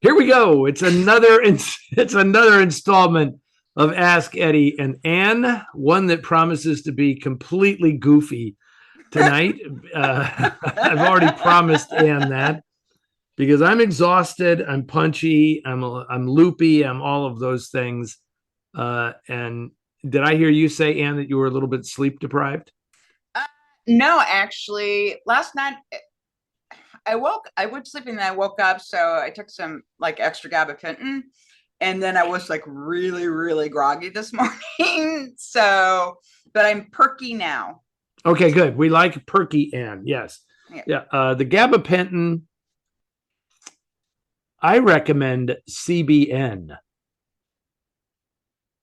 Here we go. It's another installment of Ask Eddie and Anne, one that promises to be completely goofy tonight. I've already promised Anne that because I'm exhausted, I'm punchy, I'm loopy, I'm all of those things. And did I hear you say, Anne, that you were a little bit sleep deprived? Uh, no, actually, last night I went to sleep and then I woke up. So I took some like extra gabapentin and then I was like really, really groggy this morning. But I'm perky now. Okay, good. We like perky Anne. Yes. Yeah. Yeah. The gabapentin, I recommend CBN. What's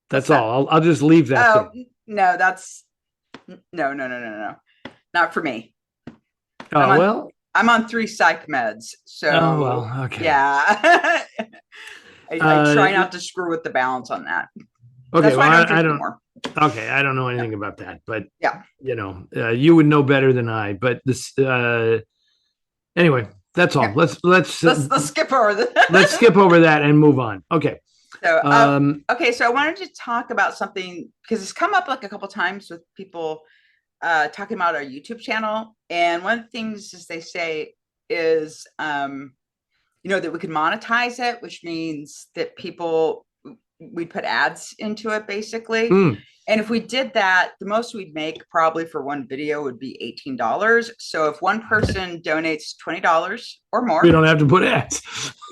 That's that? all. I'll just leave that Oh, there. no, that's no. Not for me. I'm Oh, on well. I'm on 3 psych meds. Oh, So well. Okay. yeah. I Uh, try not to screw with the balance on that. okay. That's why Well, I don't I drink don't. anymore. Okay. I don't know Yeah. anything about that, but Yeah. you would know better than I. But this, anyway, that's all. Yeah. Let's Let's skip over let's the skip over that and move on. Okay. So, Um, okay, so I wanted to talk about something because it's come up like a couple times with people talking about our YouTube channel, and one of the things is they say is, that we could monetize it, which means that people we'd put ads into it basically. mm, And if we did that, the most we'd make probably for one video would be $18. So if one person donates $20 or we more, don't have to put ads.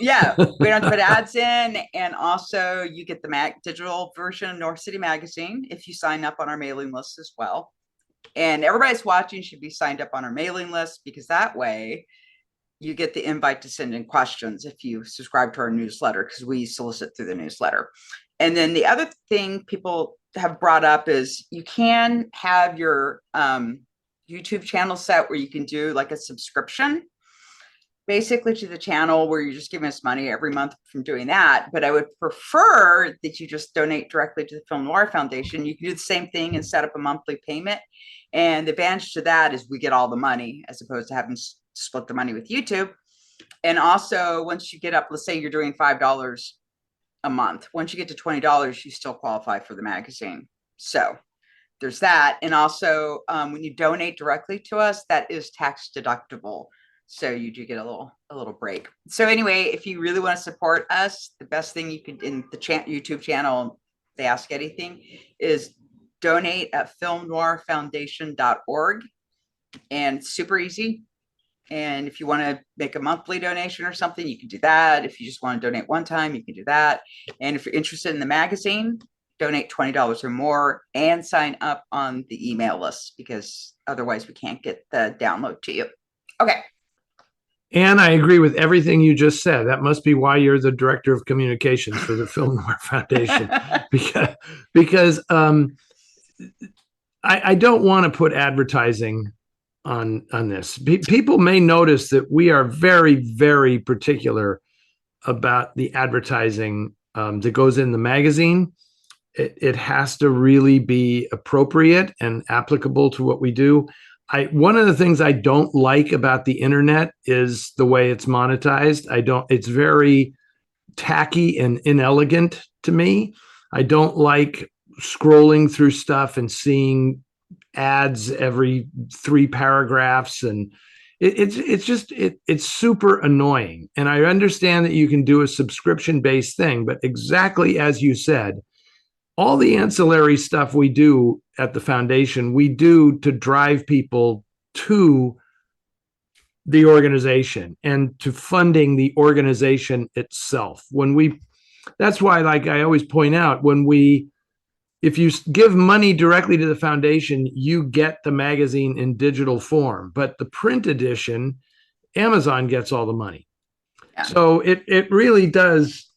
yeah, we don't have to put ads in, and also you get the digital version of Noir City Magazine if you sign up on our mailing list as well. And everybody's watching should be signed up on our mailing list because that way you get the invite to send in questions if you subscribe to our newsletter because we solicit through the newsletter. And then the other thing people have brought up is you can have your YouTube channel set where you can do like a subscription basically to the channel where you're just giving us money every month from doing that. But I would prefer that you just donate directly to the Film Noir Foundation. You can do the same thing and set up a monthly payment. And the advantage to that is we get all the money as opposed to having to split the money with YouTube. And also, once you get up, let's say you're doing $5 a month. Once you get to $20, you still qualify for the magazine. So there's that. And also, when you donate directly to us, that is tax deductible. So you do get a little break. So anyway, if you really want to support us, the best thing you could in the YouTube channel, they ask anything, is donate at filmnoirfoundation.org. And super easy. And if you want to make a monthly donation or something, you can do that. If you just want to donate one time, you can do that. And if you're interested in the magazine, donate $20 or more and sign up on the email list because otherwise we can't get the download to you. Okay. And I agree with everything you just said. That must be why you're the director of communications for the Film Noir Foundation, because I don't want to put advertising on this. People may notice that we are very, very particular about the advertising that goes in the magazine. It has to really be appropriate and applicable to what we do. One of the things I don't like about the internet is the way it's monetized. It's very tacky and inelegant to me. I don't like scrolling through stuff and seeing ads every 3 paragraphs, and it's super annoying. And I understand that you can do a subscription based thing, but exactly as you said, all the ancillary stuff we do at the foundation, we do to drive people to the organization and to funding the organization itself. That's why, like I always point out, if you give money directly to the foundation, you get the magazine in digital form, but the print edition, Amazon gets all the money. Yeah. So it really does.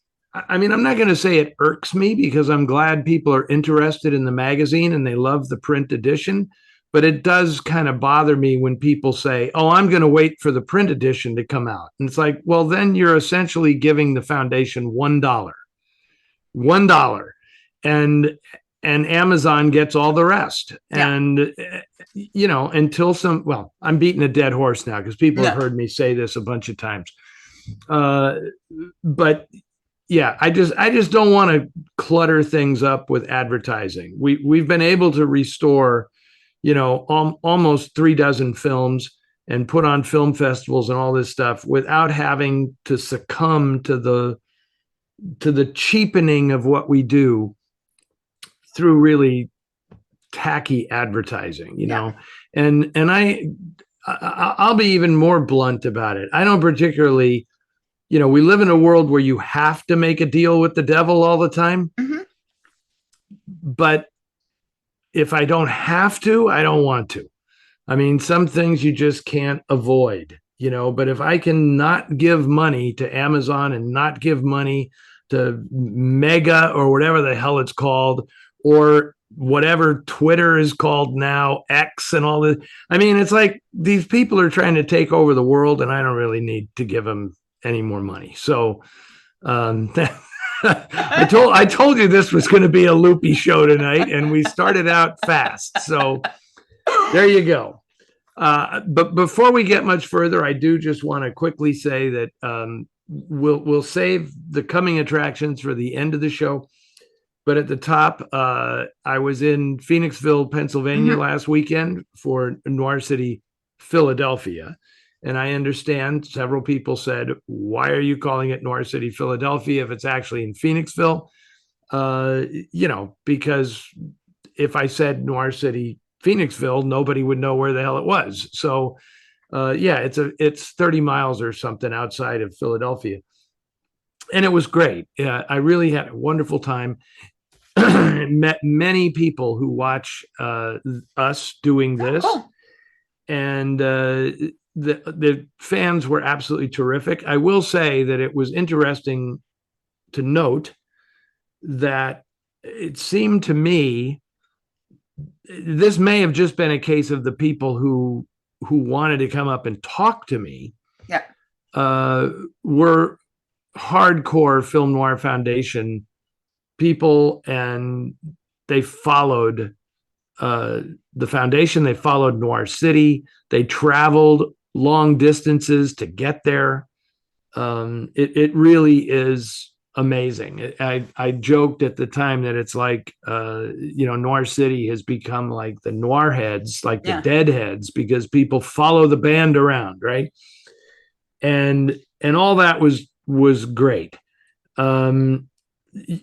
I mean, I'm not going to say it irks me because I'm glad people are interested in the magazine and they love the print edition, but it does kind of bother me when people say, "Oh, I'm going to wait for the print edition to come out." And it's like, well, then you're essentially giving the foundation $1, $1, and Amazon gets all the rest. Yeah. And until well, I'm beating a dead horse now because people have heard me say this a bunch of times. But yeah, I just don't want to clutter things up with advertising. We've been able to restore, almost 3 dozen films and put on film festivals and all this stuff without having to succumb to the cheapening of what we do through really tacky advertising, and I'll be even more blunt about it. I don't particularly, we live in a world where you have to make a deal with the devil all the time. Mm-hmm. But if I don't have to, I don't want to. I mean, some things you just can't avoid, but if I can not give money to Amazon and not give money to Mega or whatever the hell it's called, or whatever Twitter is called now, X and all this. I mean, it's like these people are trying to take over the world, and I don't really need to give them any more money. So I told you this was going to be a loopy show tonight, and we started out fast. So there you go. But before we get much further, I do just want to quickly say that we'll save the coming attractions for the end of the show. But at the top, I was in Phoenixville, Pennsylvania last weekend for Noir City, Philadelphia. And I understand several people said, why are you calling it Noir City, Philadelphia if it's actually in Phoenixville? Because if I said Noir City, Phoenixville, nobody would know where the hell it was. So, it's 30 miles or something outside of Philadelphia. And it was great. I really had a wonderful time. Met many people who watch us doing this. And the fans were absolutely terrific. I will say that it was interesting to note that it seemed to me, this may have just been a case of the people who wanted to come up and talk to me. Yeah. Were hardcore Film Noir Foundation people, and they followed the foundation. They followed Noir City. They traveled long distances to get there. It really is amazing. I joked at the time that it's like, Noir City has become like the noir heads, like the deadheads, because people follow the band around, right? And all that was great.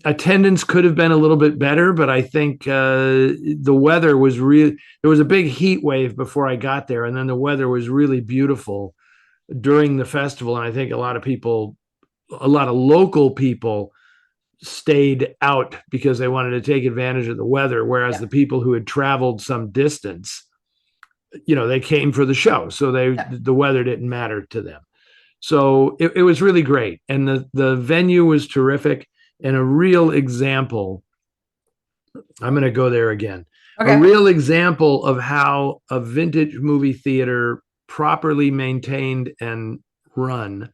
Attendance could have been a little bit better, but I think the weather was there was a big heat wave before I got there, and then the weather was really beautiful during the festival. And I think a lot of local people stayed out because they wanted to take advantage of the weather, whereas the people who had traveled some distance, they came for the show, so the weather didn't matter to them. So it was really great, and the venue was terrific. And a real example, I'm going to go there again. Okay. A real example of how a vintage movie theater, properly maintained and run,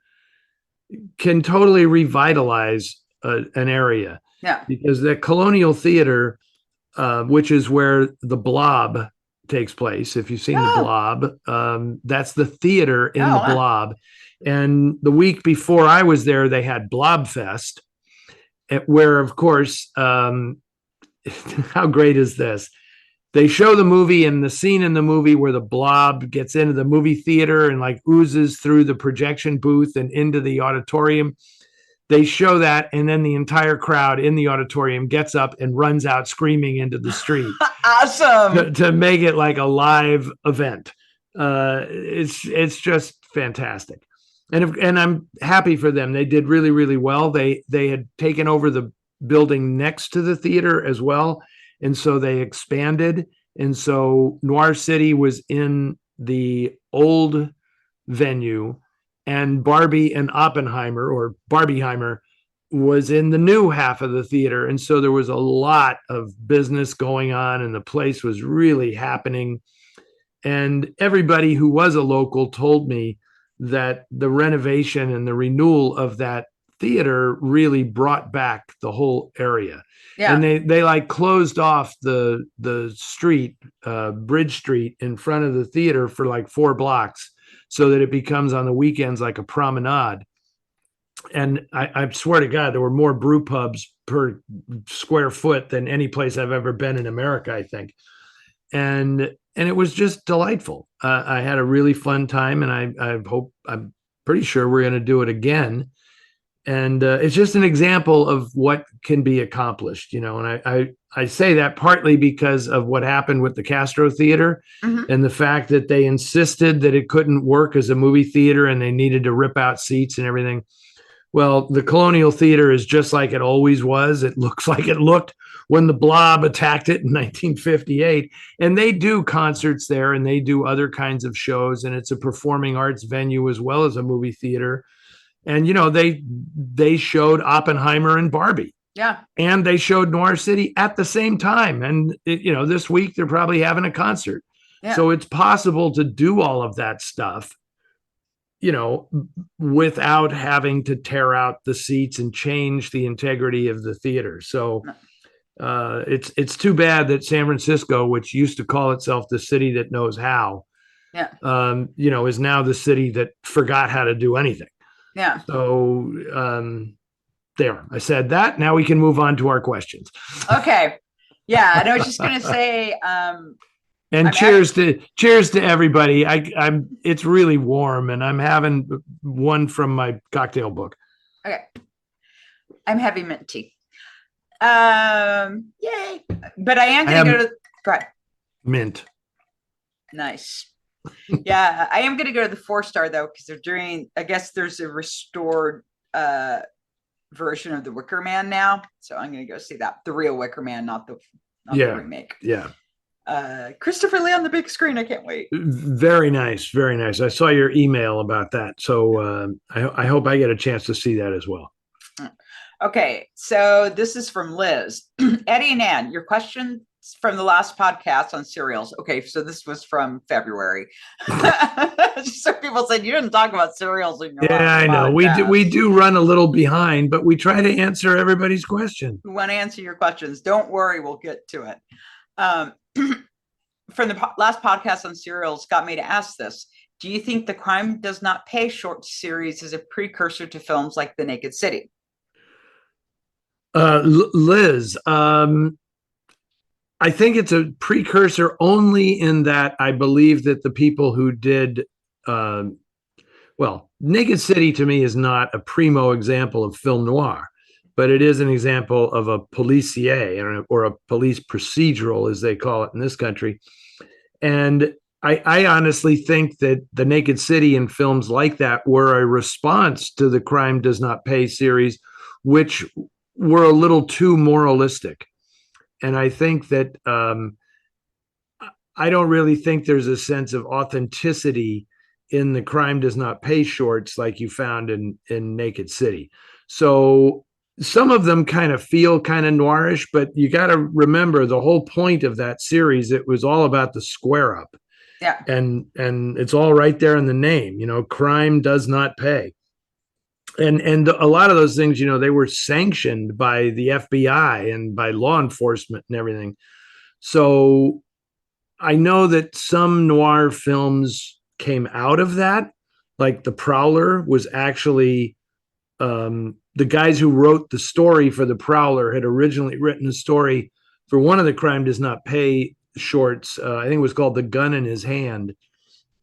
can totally revitalize an area. Yeah. Because the Colonial Theater, which is where The Blob takes place, if you've seen The Blob, that's the theater in The Blob. And the week before I was there, they had Blob Fest, where, of course, how great is this? They show the movie, and the scene in the movie where the blob gets into the movie theater and like oozes through the projection booth and into the auditorium. They show that, and then the entire crowd in the auditorium gets up and runs out screaming into the street. Awesome. To make it like a live event. It's just fantastic. And I'm happy for them. They did really, really well. They had taken over the building next to the theater as well. And so they expanded. And so Noir City was in the old venue, and Barbie and Oppenheimer, or Barbieheimer, was in the new half of the theater. And so there was a lot of business going on, and the place was really happening. And everybody who was a local told me that the renovation and the renewal of that theater really brought back the whole area. Yeah. And they like closed off the street, Bridge Street, in front of the theater for like 4 blocks, so that it becomes on the weekends like a promenade. and I swear to God, there were more brew pubs per square foot than any place I've ever been in America, I think. And it was just delightful. I had a really fun time, and I'm pretty sure we're going to do it again. And it's just an example of what can be accomplished, you know. And I say that partly because of what happened with the Castro Theater, and the fact that they insisted that it couldn't work as a movie theater and they needed to rip out seats and everything. Well, the Colonial Theater is just like it always was. It looks like it looked when the Blob attacked it in 1958. And they do concerts there, and they do other kinds of shows, and it's a performing arts venue as well as a movie theater. And you know, they showed Oppenheimer and Barbie. Yeah. And they showed Noir City at the same time. And you know, this week they're probably having a concert. Yeah. So it's possible to do all of that stuff, you know, without having to tear out the seats and change the integrity of the theater. So it's too bad that San Francisco, which used to call itself the city that knows how, yeah, you know, is now the city that forgot how to do anything. Yeah. So there, I said that. Now we can move on to our questions. Okay. Yeah, and I was just gonna say. And cheers to everybody. I'm. It's really warm, and I'm having one from my cocktail book. Okay. I'm having mint tea. Yay! But I am gonna go ahead. Mint. Nice. Yeah, I am gonna go to the 4-star though, because they're doing. I guess there's a restored version of the Wicker Man now, so I'm gonna go see that. The real Wicker Man, not the remake. Yeah. Christopher Lee on the big screen. I can't wait. Very nice. Very nice. I saw your email about that. So I hope I get a chance to see that as well. Okay. So this is from Liz. Eddie and Ann, your question from the last podcast on serials. Okay. So this was from February. So people said you didn't talk about serials in your last I know. podcast. We do run a little behind, but we try to answer everybody's question. We want to answer your questions. Don't worry. We'll get to it. From the last podcast on serials got me to ask this. Do you think The Crime Does Not Pay short series is a precursor to films like The Naked City? Liz, I think it's a precursor only in that I believe that the people who did, Naked City to me is not a primo example of film noir, but it is an example of a policier or a police procedural, as they call it in this country. And I honestly think that The Naked City and films like that were a response to the Crime Does Not Pay series, which were a little too moralistic. And I think that I don't really think there's a sense of authenticity in the Crime Does Not Pay shorts like you found in Naked City. So some of them kind of feel kind of noirish, but you got to remember the whole point of that series. It was all about the square up. Yeah. And it's all right there in the name, you know, crime does not pay. And a lot of those things, you know, they were sanctioned by the FBI and by law enforcement and everything. So I know that some noir films came out of that. Like The Prowler was actually, the guys who wrote the story for The Prowler had originally written a story for one of the Crime Does Not Pay shorts. I think it was called The Gun in His Hand.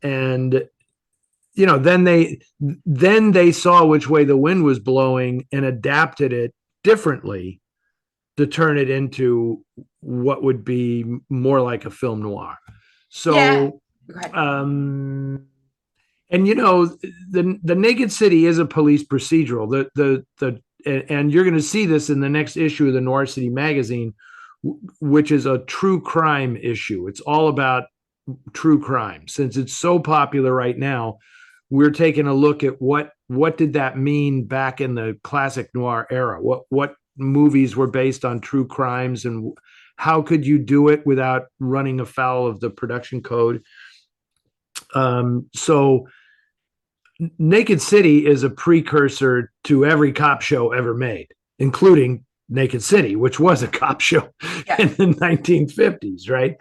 And you know, then they saw which way the wind was blowing and adapted it differently to turn it into what would be more like a film noir. So, and you know, the Naked City is a police procedural. And you're going to see this in the next issue of the Noir City magazine, which is a true crime issue. It's all about true crime. Since it's so popular right now, we're taking a look at what did that mean back in the classic noir era? What movies were based on true crimes, and how could you do it without running afoul of the production code? So Naked City is a precursor to every cop show ever made, including Naked City, which was a cop show in the 1950s, right?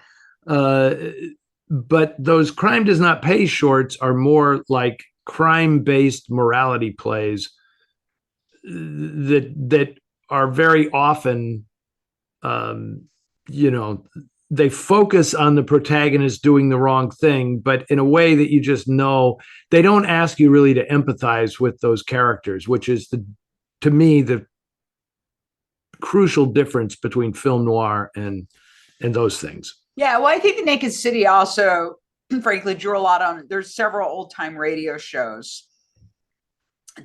But those Crime Does Not Pay shorts are more like crime-based morality plays that are very often, you know, they focus on the protagonist doing the wrong thing, but in a way that you just know they don't ask you really to empathize with those characters, which is to me the crucial difference between film noir and those things. Yeah, well, I think the Naked City also, frankly, drew a lot on. There's several old time radio shows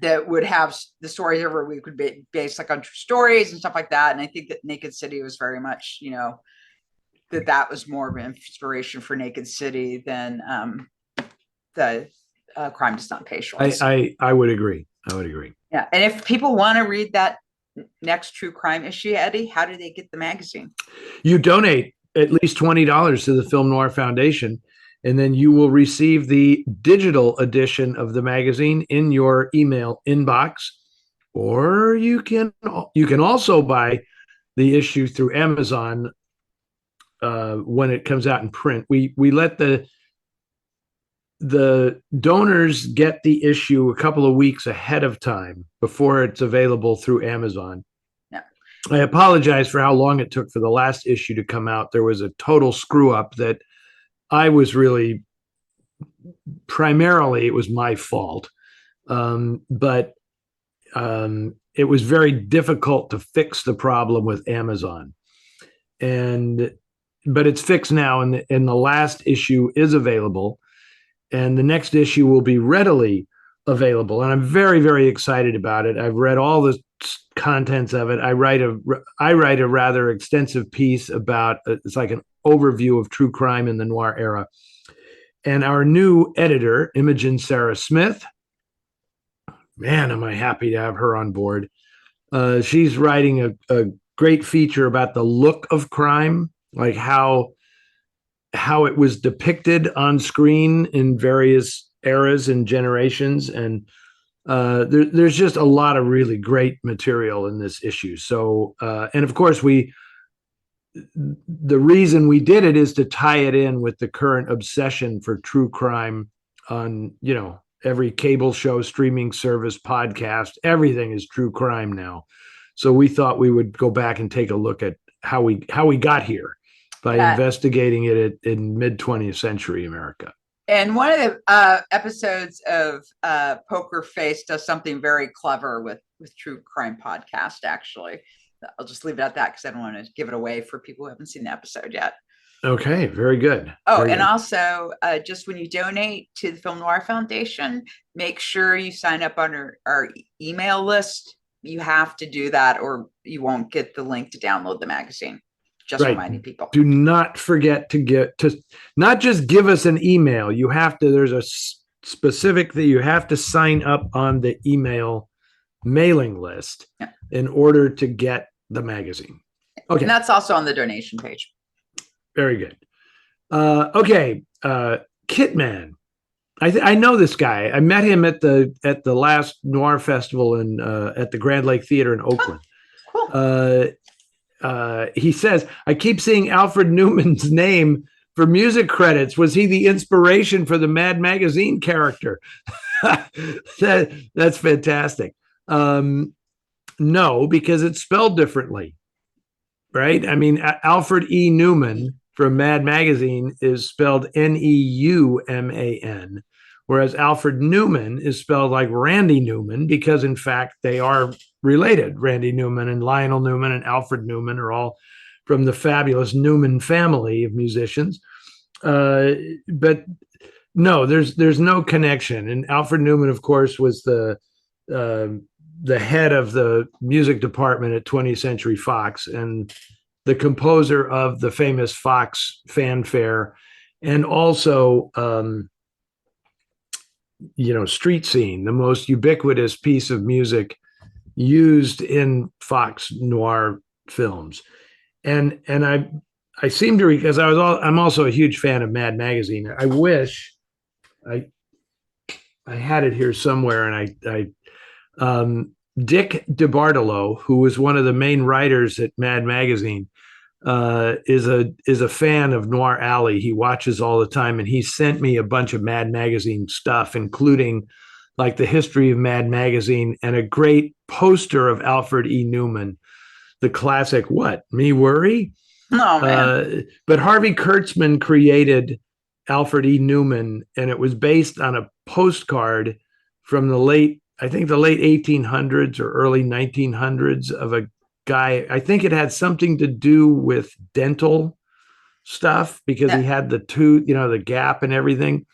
that would have the stories every week would be based like on true stories and stuff like that. And I think that Naked City was very much, you know, that was more of an inspiration for Naked City than the Crime Does Not Pay shorts. I would agree. I would agree. Yeah, and if people want to read that next true crime issue, Eddie, how do they get the magazine? You donate at least $20 to the Film Noir Foundation, and then you will receive the digital edition of the magazine in your email inbox. Or you can also buy the issue through Amazon when it comes out in print. We let the donors get the issue a couple of weeks ahead of time before it's available through Amazon. Yeah. I apologize for how long it took for the last issue to come out. There was a total screw up that I was really, primarily it was my fault. But it was very difficult to fix the problem with Amazon. But it's fixed now, and the last issue is available, and the next issue will be readily available. And I'm very, very excited about it. I've read all the contents of it. I write a rather extensive piece about, it's like an overview of true crime in the noir era. And our new editor, Imogen Sarah Smith, man, am I happy to have her on board. She's writing a great feature about the look of crime, like how it was depicted on screen in various eras and generations. And there's just a lot of really great material in this issue. So, and of course, the reason we did it is to tie it in with the current obsession for true crime on, you know, every cable show, streaming service, podcast, everything is true crime now. So we thought we would go back and take a look at how we got here by investigating it in mid 20th century America. And one of the episodes of Poker Face does something very clever with True Crime Podcast, actually. I'll just leave it at that because I don't want to give it away for people who haven't seen the episode yet. Okay, very good. Oh, very and good. Also, just when you donate to the Film Noir Foundation, make sure you sign up on our email list. You have to do that or you won't get the link to download the magazine. Just reminding people. Do not forget to not just give us an email. You have to, there's a specific that you have to sign up on the email mailing list in order to get the magazine. Okay. And that's also on the donation page. Very good. Okay. Kitaman. I know this guy. I met him at the last Noir Festival at the Grand Lake Theater in Oakland. Oh, cool. He says, I keep seeing Alfred Newman's name for music credits. Was he the inspiration for the Mad magazine character? That's fantastic. No, because it's spelled differently, right? I mean, Alfred E. Newman from Mad Magazine is spelled Neuman, whereas Alfred Newman is spelled like Randy Newman because, in fact, they are related. Randy Newman and Lionel Newman and Alfred Newman are all from the fabulous Newman family of musicians. But no, there's no connection. And Alfred Newman, of course, was the head of the music department at 20th Century Fox and the composer of the famous Fox fanfare, and also, Street Scene, the most ubiquitous piece of music used in Fox noir films. And I seem to, because I'm also a huge fan of Mad Magazine. I wish I had it here somewhere, and Dick DeBartolo, who was one of the main writers at Mad Magazine, is a fan of Noir Alley. He watches all the time, and he sent me a bunch of Mad Magazine stuff, including like the history of Mad magazine, and a great poster of Alfred E. Newman, the classic What, Me Worry? Oh man. But Harvey Kurtzman created Alfred E. Newman, and it was based on a postcard from I think the late 1800s or early 1900s of a guy. I think it had something to do with dental stuff because he had the tooth, the gap and everything.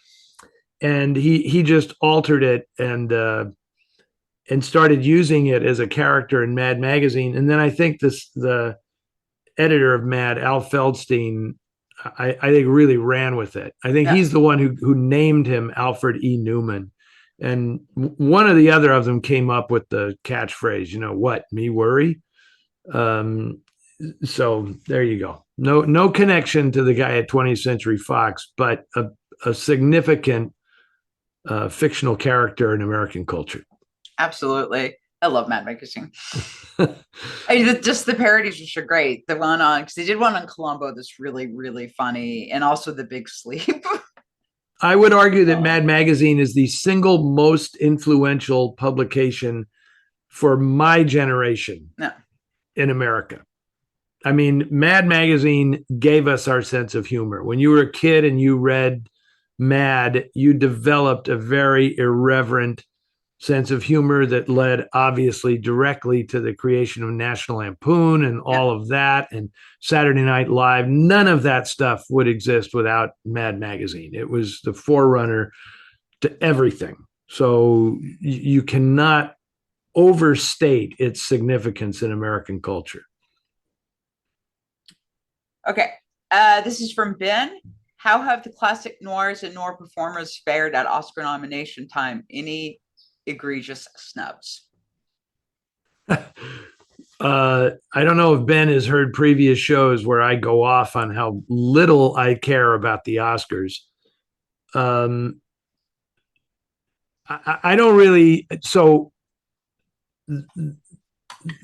And he just altered it and started using it as a character in Mad magazine. And then I think the editor of Mad, Al Feldstein, I think really ran with it. I think he's the one who named him Alfred E. Newman. And one or the other of them came up with the catchphrase, what, me worry? So there you go. No connection to the guy at 20th Century Fox, but a significant fictional character in American culture. Absolutely. I love Mad Magazine. Just the parodies, which are great. The one on, because they did one on Columbo that's really, really funny, and also The Big Sleep. I would argue that Mad Magazine is the single most influential publication for my generation in America. I mean, Mad Magazine gave us our sense of humor. When you were a kid and you read Mad, you developed a very irreverent sense of humor that led obviously directly to the creation of National Lampoon and all of that, and Saturday Night Live. None of that stuff would exist without Mad Magazine. It was the forerunner to everything. So you cannot overstate its significance in American culture. Okay. This is from Ben. How have the classic noirs and noir performers fared at Oscar nomination time? Any egregious snubs? I don't know if Ben has heard previous shows where I go off on how little I care about the Oscars. I don't really. So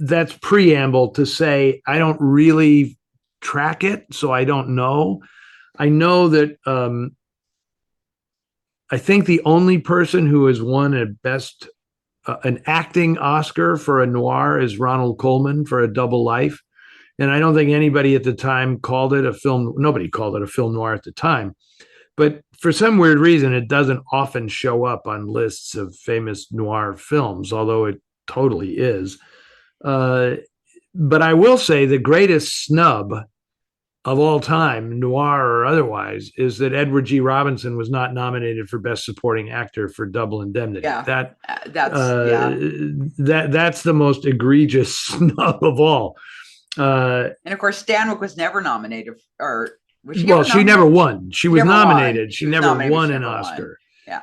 that's preamble to say I don't really track it, so I don't know. I know that I think the only person who has won an acting Oscar for a noir is Ronald Colman for A Double Life. And I don't think anybody at the time called it a film. Nobody called it a film noir at the time. But for some weird reason, it doesn't often show up on lists of famous noir films, although it totally is. But I will say the greatest snub of all time, noir or otherwise, is that Edward G. Robinson was not nominated for Best Supporting Actor for Double Indemnity. Yeah, that's the most egregious snub of all. And of course, Stanwyck was never nominated, she never won. She was nominated. She never won an Oscar. Yeah,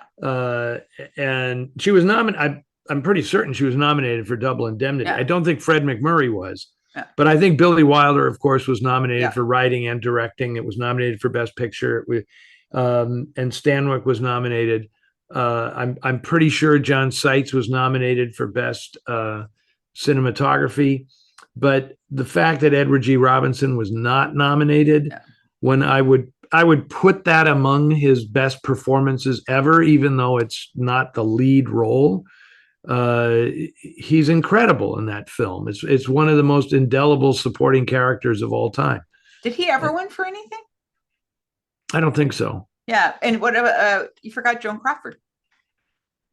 and she was nominated. I'm pretty certain she was nominated for Double Indemnity. Yeah. I don't think Fred McMurray was. Yeah. But I think Billy Wilder, of course, was nominated for writing and directing. It was nominated for Best Picture. And Stanwyck was nominated. I'm pretty sure John Seitz was nominated for Best Cinematography. But the fact that Edward G. Robinson was not nominated, when I would put that among his best performances ever, even though it's not the lead role. He's incredible in that film. It's one of the most indelible supporting characters of all time. Did he ever win for anything? I don't think so. Yeah, and what you forgot Joan Crawford?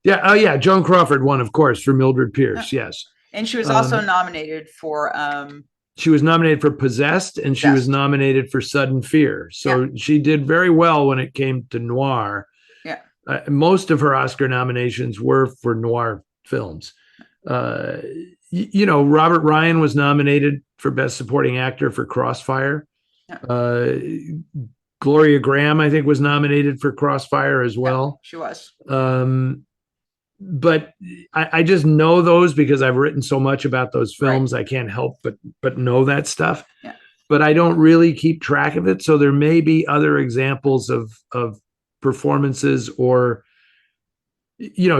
Yeah, oh yeah, Joan Crawford won, of course, for Mildred Pierce. Yes, and she was also nominated for. She was nominated for Possessed, and she was nominated for Sudden Fear. So she did very well when it came to noir. Yeah, most of her Oscar nominations were for noir films. Robert Ryan was nominated for Best Supporting Actor for Crossfire. Gloria Graham, I think, was nominated for Crossfire as well. She was. But I just know those because I've written so much about those films. Right. I can't help but know that stuff. Yeah. But I don't really keep track of it. So there may be other examples of performances or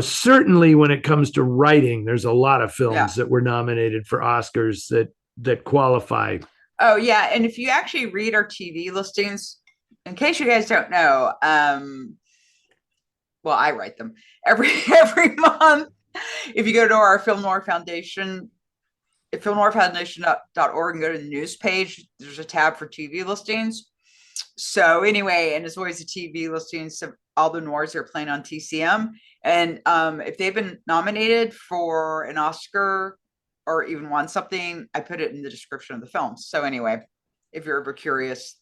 certainly when it comes to writing, there's a lot of films that were nominated for Oscars that qualify. Oh, yeah. And if you actually read our TV listings, in case you guys don't know, well, I write them every month. If you go to our Film Noir Foundation, at filmnoirfoundation.org, and go to the news page, there's a tab for TV listings. So anyway, and there's always a TV listings of all the noirs that are playing on TCM. And if they've been nominated for an Oscar or even won something, I put it in the description of the film. So anyway, if you're ever curious,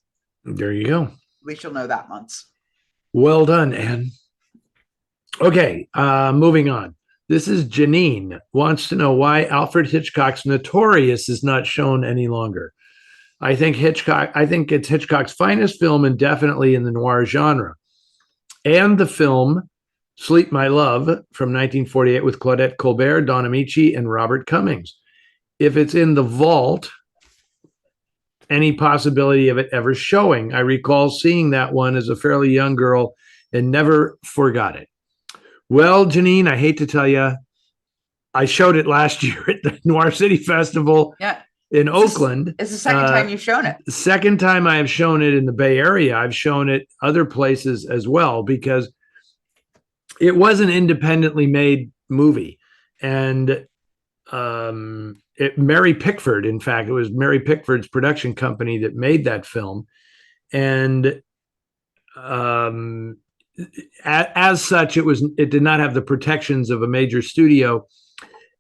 there you go. At least you'll know that once. Well done, Anne. Okay, moving on. This is Jenene, wants to know why Alfred Hitchcock's Notorious is not shown any longer. I think it's Hitchcock's finest film, and definitely in the noir genre. And the film Sleep My Love from 1948 with Claudette Colbert, Don Ameche, and Robert Cummings. If it's in the vault, any possibility of it ever showing? I recall seeing that one as a fairly young girl and never forgot it. Well, Jenene, I hate to tell you, I showed it last year at the Noir City Festival in Oakland. It's the second time you've shown it. The second time I have shown it in the Bay Area. I've shown it other places as well, because it was an independently made movie. And Mary Pickford, in fact, it was Mary Pickford's production company that made that film. And as such, it did not have the protections of a major studio,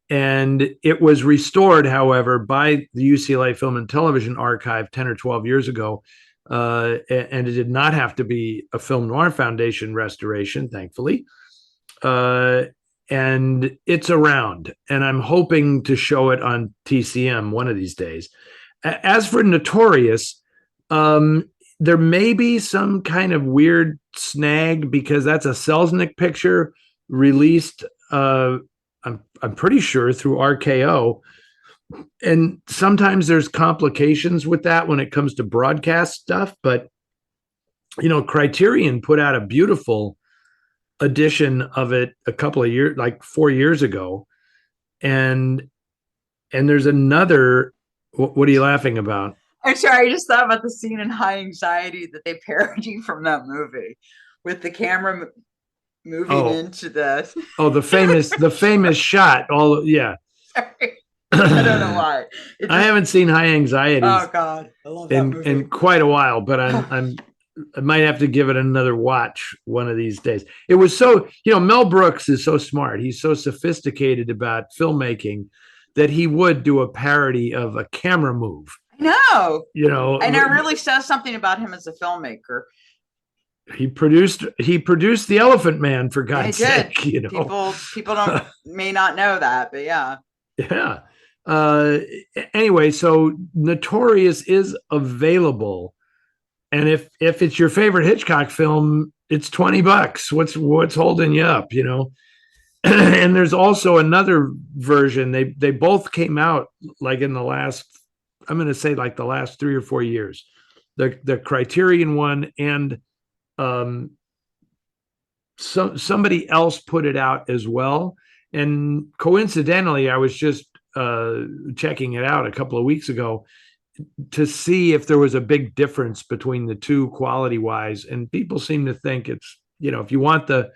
and it was restored, however, by the UCLA Film and Television Archive 10 or 12 years ago, and it did not have to be a Film Noir Foundation restoration, thankfully, and it's around, and I'm hoping to show it on TCM one of these days. As for Notorious, there may be some kind of weird snag, because that's a Selznick picture released, I'm pretty sure, through RKO. And sometimes there's complications with that when it comes to broadcast stuff. But, Criterion put out a beautiful edition of it a couple of years, like 4 years ago. And there's another, what are you laughing about? I'm sorry, I just thought about the scene in High Anxiety that they parody from that movie, with the camera moving into the the famous shot. Sorry. I don't know why. I haven't seen High Anxiety. Oh God, I love that movie in quite a while, but I might have to give it another watch one of these days. It was so, Mel Brooks is so smart. He's so sophisticated about filmmaking that he would do a parody of a camera move. No, and it really says something about him as a filmmaker. He produced The Elephant Man, for God's sake. People may not know that, but yeah. Anyway, so Notorious is available, and if it's your favorite Hitchcock film, it's $20. What's holding you up? And there's also another version. They both came out like in the last, I'm going to say like the last 3 or 4 years, the Criterion one, and somebody else put it out as well. And coincidentally, I was just checking it out a couple of weeks ago to see if there was a big difference between the two quality wise. And people seem to think it's, if you want the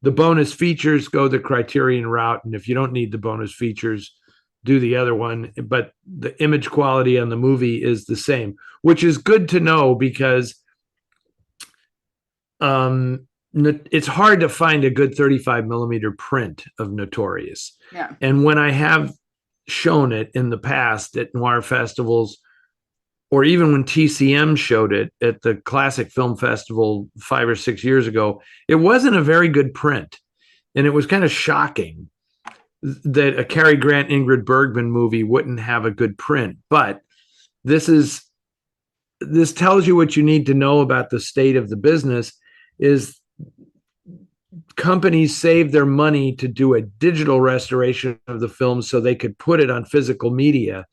bonus features, go the Criterion route. And if you don't need the bonus features, do the other one. But the image quality on the movie is the same, which is good to know, because it's hard to find a good 35 millimeter print of Notorious. Yeah. And when I have shown it in the past at noir festivals, or even when TCM showed it at the Classic Film Festival 5 or 6 years ago, it wasn't a very good print. And it was kind of shocking that a Cary Grant, Ingrid Bergman movie wouldn't have a good print. But this tells you what you need to know about the state of the business. Is companies save their money to do a digital restoration of the film so they could put it on physical media,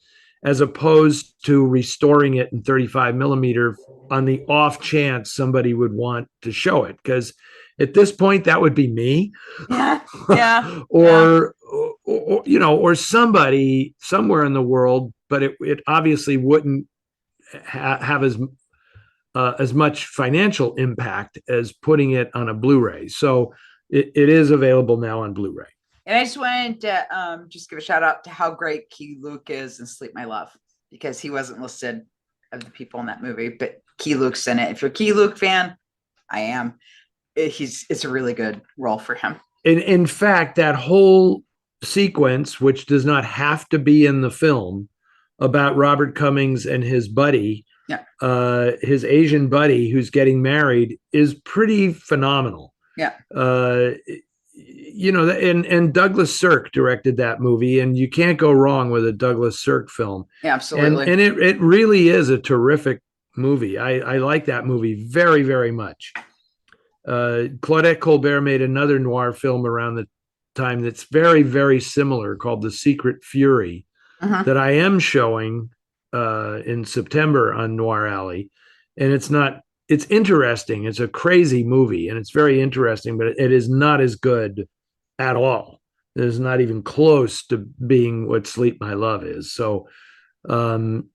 as opposed to restoring it in 35 millimeter on the off chance somebody would want to show it. Because at this point, that would be me. Yeah. or somebody somewhere in the world, but it obviously wouldn't have as much financial impact as putting it on a Blu-ray. So it is available now on Blu-ray. And I just wanted to just give a shout out to how great Key Luke is in Sleep My Love, because he wasn't listed of the people in that movie, but Key Luke's in it. If you're a Key Luke fan, I am. It's a really good role for him. In fact, that whole sequence, which does not have to be in the film, about Robert Cummings and his buddy, his Asian buddy who's getting married, is pretty phenomenal. Yeah. And Douglas Sirk directed that movie, and you can't go wrong with a Douglas Sirk film. Yeah, absolutely. And it really is a terrific movie. I like that movie very, very much. Claudette Colbert made another noir film around the time that's very, very similar, called The Secret Fury, that I am showing in September on Noir Alley. And it's interesting. It's a crazy movie, and it's very interesting, but it is not as good at all. It is not even close to being what Sleep My Love is. So I'm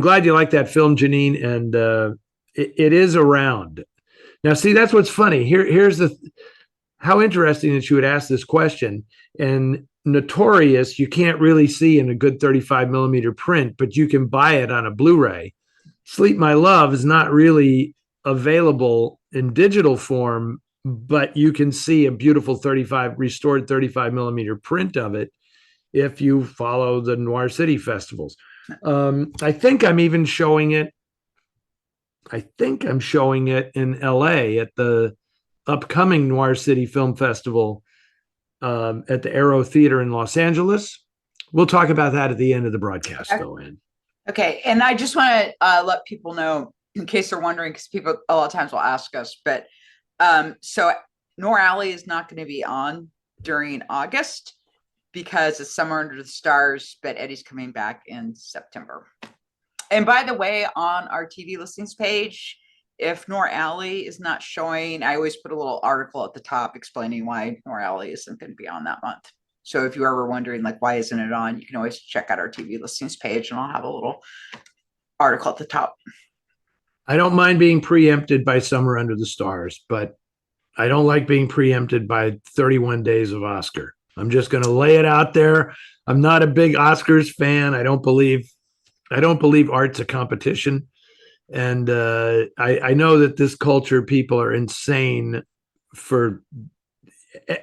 glad you like that film, Jenene, and it is around. Now, see, that's what's funny. Here's how interesting that you would ask this question. And Notorious, you can't really see in a good 35 millimeter print, but you can buy it on a Blu-ray. Sleep My Love is not really available in digital form, but you can see a beautiful restored 35 millimeter print of it if you follow the Noir City festivals. I think I'm even showing it. I think I'm showing it in LA at the upcoming Noir City Film Festival at the Aero Theater in Los Angeles. We'll talk about that at the end of the broadcast, though, Ann. Okay. And I just want to let people know, in case they're wondering, because people a lot of times will ask us, but so Noir Alley is not going to be on during August because it's Summer Under the Stars, but Eddie's coming back in September. And by the way, on our TV listings page, if Noir Alley is not showing, I always put a little article at the top explaining why Noir Alley isn't going to be on that month. So if you're ever wondering, like, why isn't it on, you can always check out our TV listings page, and I'll have a little article at the top. I don't mind being preempted by Summer Under the Stars, but I don't like being preempted by 31 Days of Oscar. I'm just going to lay it out there. I'm not a big Oscars fan. I don't believe art's a competition. And I know that this culture, people are insane for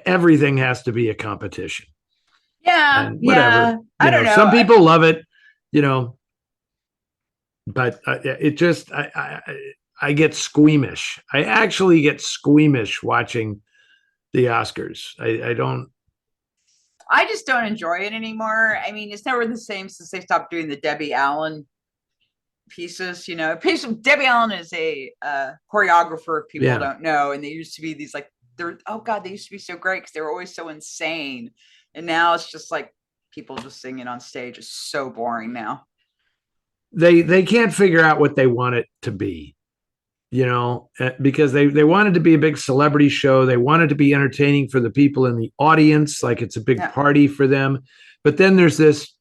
everything has to be a competition. Yeah. And whatever. I don't know. Some people love it, but it just, I get squeamish. I actually get squeamish watching the Oscars. I just don't enjoy it anymore. I mean, it's never the same since they stopped doing the Debbie Allen pieces. Debbie Allen is a choreographer, if people don't know, and they used to be these like they used to be so great because they were always so insane, and now it's just like people just singing on stage is so boring now. They can't figure out what they want it to be, because they want it to be a big celebrity show. They want it to be entertaining for the people in the audience, like it's a big party for them. But then there's this,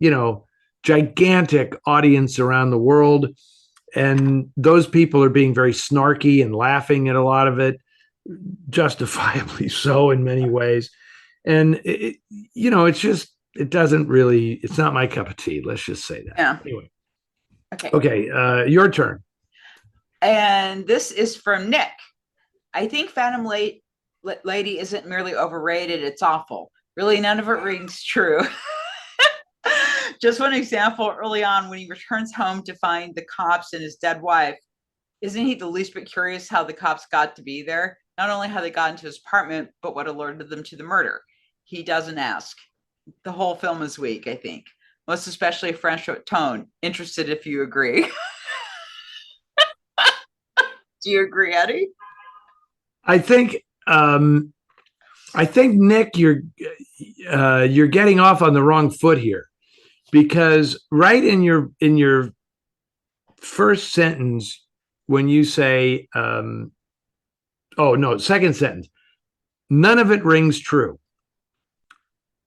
gigantic audience around the world, and those people are being very snarky and laughing at a lot of it, justifiably so in many ways. And it's not my cup of tea. Let's just say that. Yeah. Anyway. Okay. Your turn. And this is from Nick. I think Phantom Lady isn't merely overrated, it's awful. Really, none of it rings true. Just one example, early on when he returns home to find the cops and his dead wife, isn't he the least bit curious how the cops got to be there? Not only how they got into his apartment, but what alerted them to the murder. He doesn't ask. The whole film is weak, I think. Most especially Franchot Tone. Interested if you agree. Do you agree, Eddie? I think Nick, you're getting off on the wrong foot here, because right in your first sentence, when you say, second sentence, none of it rings true.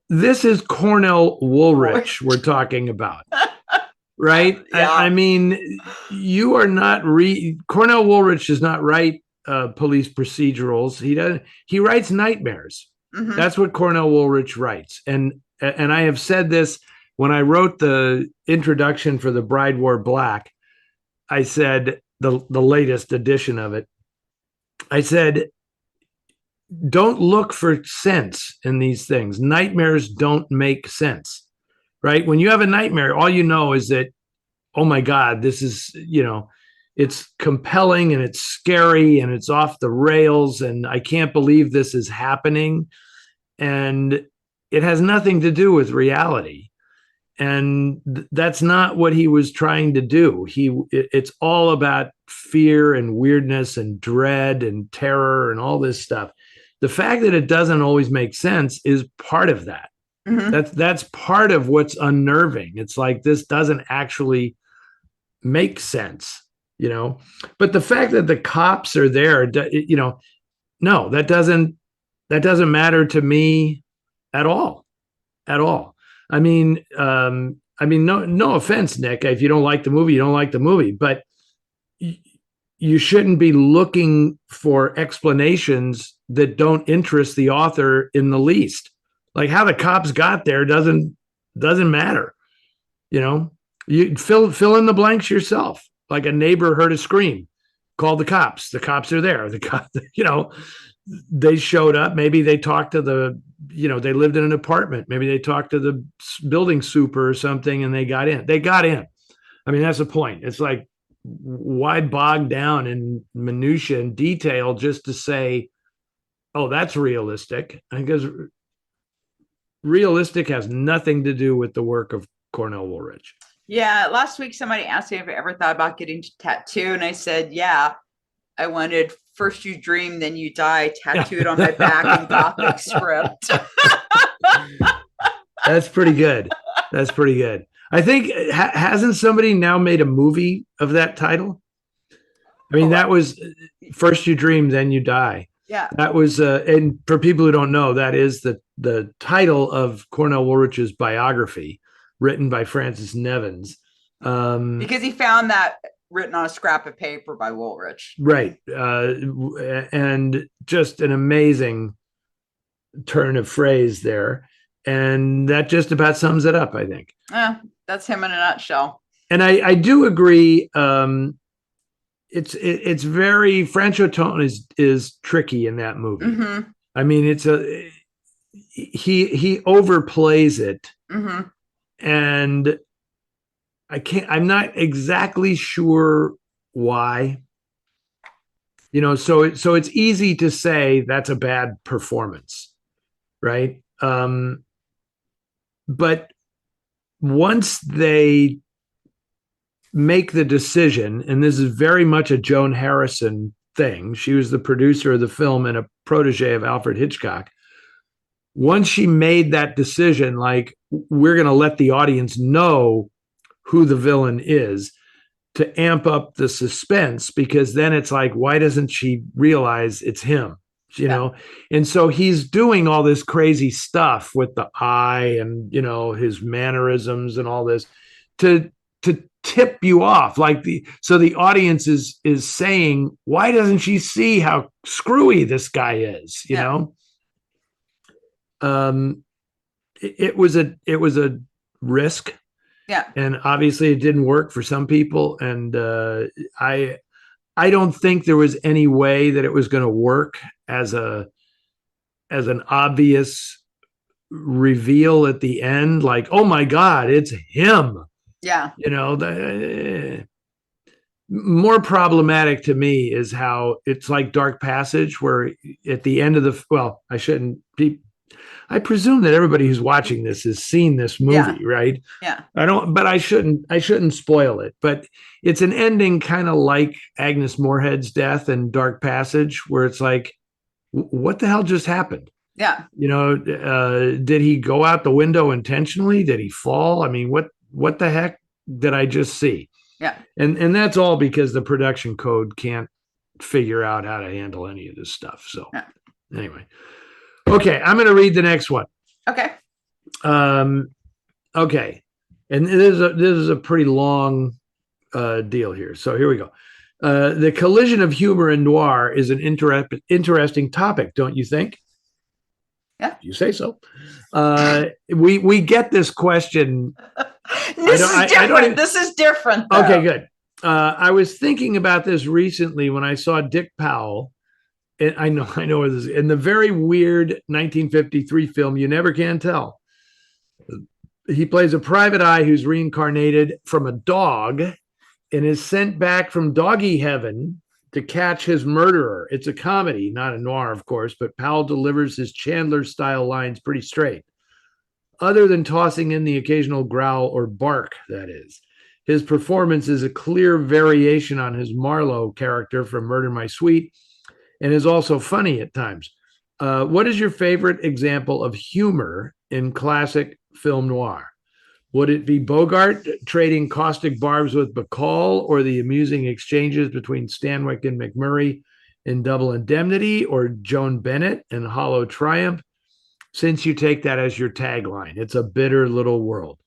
This is Cornell Woolrich we're talking about, right? Yeah. I mean, you are not Cornell Woolrich does not write police procedurals. He writes nightmares. Mhm. That's what Cornell Woolrich writes. And I have said this when I wrote the introduction for The Bride Wore Black. I said, the latest edition of it, I said, don't look for sense in these things. Nightmares don't make sense, right? When you have a nightmare, all you know is that, oh my God, this is, it's compelling and it's scary and it's off the rails and I can't believe this is happening. And it has nothing to do with reality. And that's not what he was trying to do. It's all about fear and weirdness and dread and terror and all this stuff. The fact that it doesn't always make sense is part of that. Mhm. That's part of what's unnerving. It's like, this doesn't actually make sense, but the fact that the cops are there, no, that doesn't matter to me at all. I mean, no offense, Nick. If you don't like the movie, you don't like the movie, but you shouldn't be looking for explanations that don't interest the author in the least. Like, how the cops got there doesn't matter. You fill in the blanks yourself. Like, a neighbor heard a scream, called the cops. The cops are there. The cops, they showed up. Maybe they talked to they lived in an apartment. Maybe they talked to the building super or something and they got in. I mean, that's the point. It's like, why bog down in minutia and detail just to say, oh, that's realistic? Because realistic has nothing to do with the work of Cornell Woolrich. Yeah, last week somebody asked me if I ever thought about getting a tattoo, and I said, yeah, I wanted "First You Dream, Then You Die" tattooed on my back in Gothic script. That's pretty good. I think, hasn't somebody now made a movie of that title? I mean, that was "First You Dream, Then You Die." Yeah. That was, and for people who don't know, that is the title of Cornell Woolrich's biography, written by Francis Nevins. Because he found that written on a scrap of paper by Woolrich. Right. And just an amazing turn of phrase there. And that just about sums it up, I think. Yeah, that's him in a nutshell. And I do agree. It's very, Franchot Tone is tricky in that movie. Mm-hmm. I mean, he overplays it. Mm-hmm. And I'm not exactly sure why. So it's easy to say that's a bad performance, right? But once they make the decision, and this is very much a Joan Harrison thing, she was the producer of the film and a protege of Alfred Hitchcock. Once she made that decision, like, we're going to let the audience know who the villain is, to amp up the suspense, because then it's like, why doesn't she realize it's him? And so he's doing all this crazy stuff with the eye and his mannerisms and all this to tip you off, so the audience is saying, why doesn't she see how screwy this guy is? It was a risk. Yeah. And obviously it didn't work for some people. And I don't think there was any way that it was going to work as an obvious reveal at the end, like, oh my God, it's him. Yeah. More problematic to me is how it's like Dark Passage, where at the end of I presume that everybody who's watching this has seen this movie, right? Yeah. I shouldn't spoil it, but it's an ending kind of like Agnes Moorehead's death in Dark Passage, where it's like, what the hell just happened? Yeah. Did he go out the window intentionally? Did he fall? I mean, what the heck did I just see? Yeah. And that's all because the production code can't figure out how to handle any of this stuff. So anyway. Okay, I'm going to read the next one. Okay. Okay. And this is a pretty long deal here. So here we go. The collision of humor and noir is an interesting topic, don't you think? Yeah. You say so. We get this question. This is different. This is different, though. Okay, good. I was thinking about this recently when I saw Dick Powell. And I know where this is. In the very weird 1953 film, You Never Can Tell. He plays a private eye who's reincarnated from a dog and is sent back from doggy heaven to catch his murderer. It's a comedy, not a noir, of course, but Powell delivers his Chandler-style lines pretty straight. Other than tossing in the occasional growl or bark, that is. His performance is a clear variation on his Marlowe character from Murder My Sweet, and is also funny at times. What is your favorite example of humor in classic film noir? Would it be Bogart trading caustic barbs with Bacall, or the amusing exchanges between Stanwyck and McMurray in Double Indemnity, or Joan Bennett in Hollow Triumph? Since you take that as your tagline, it's a bitter little world.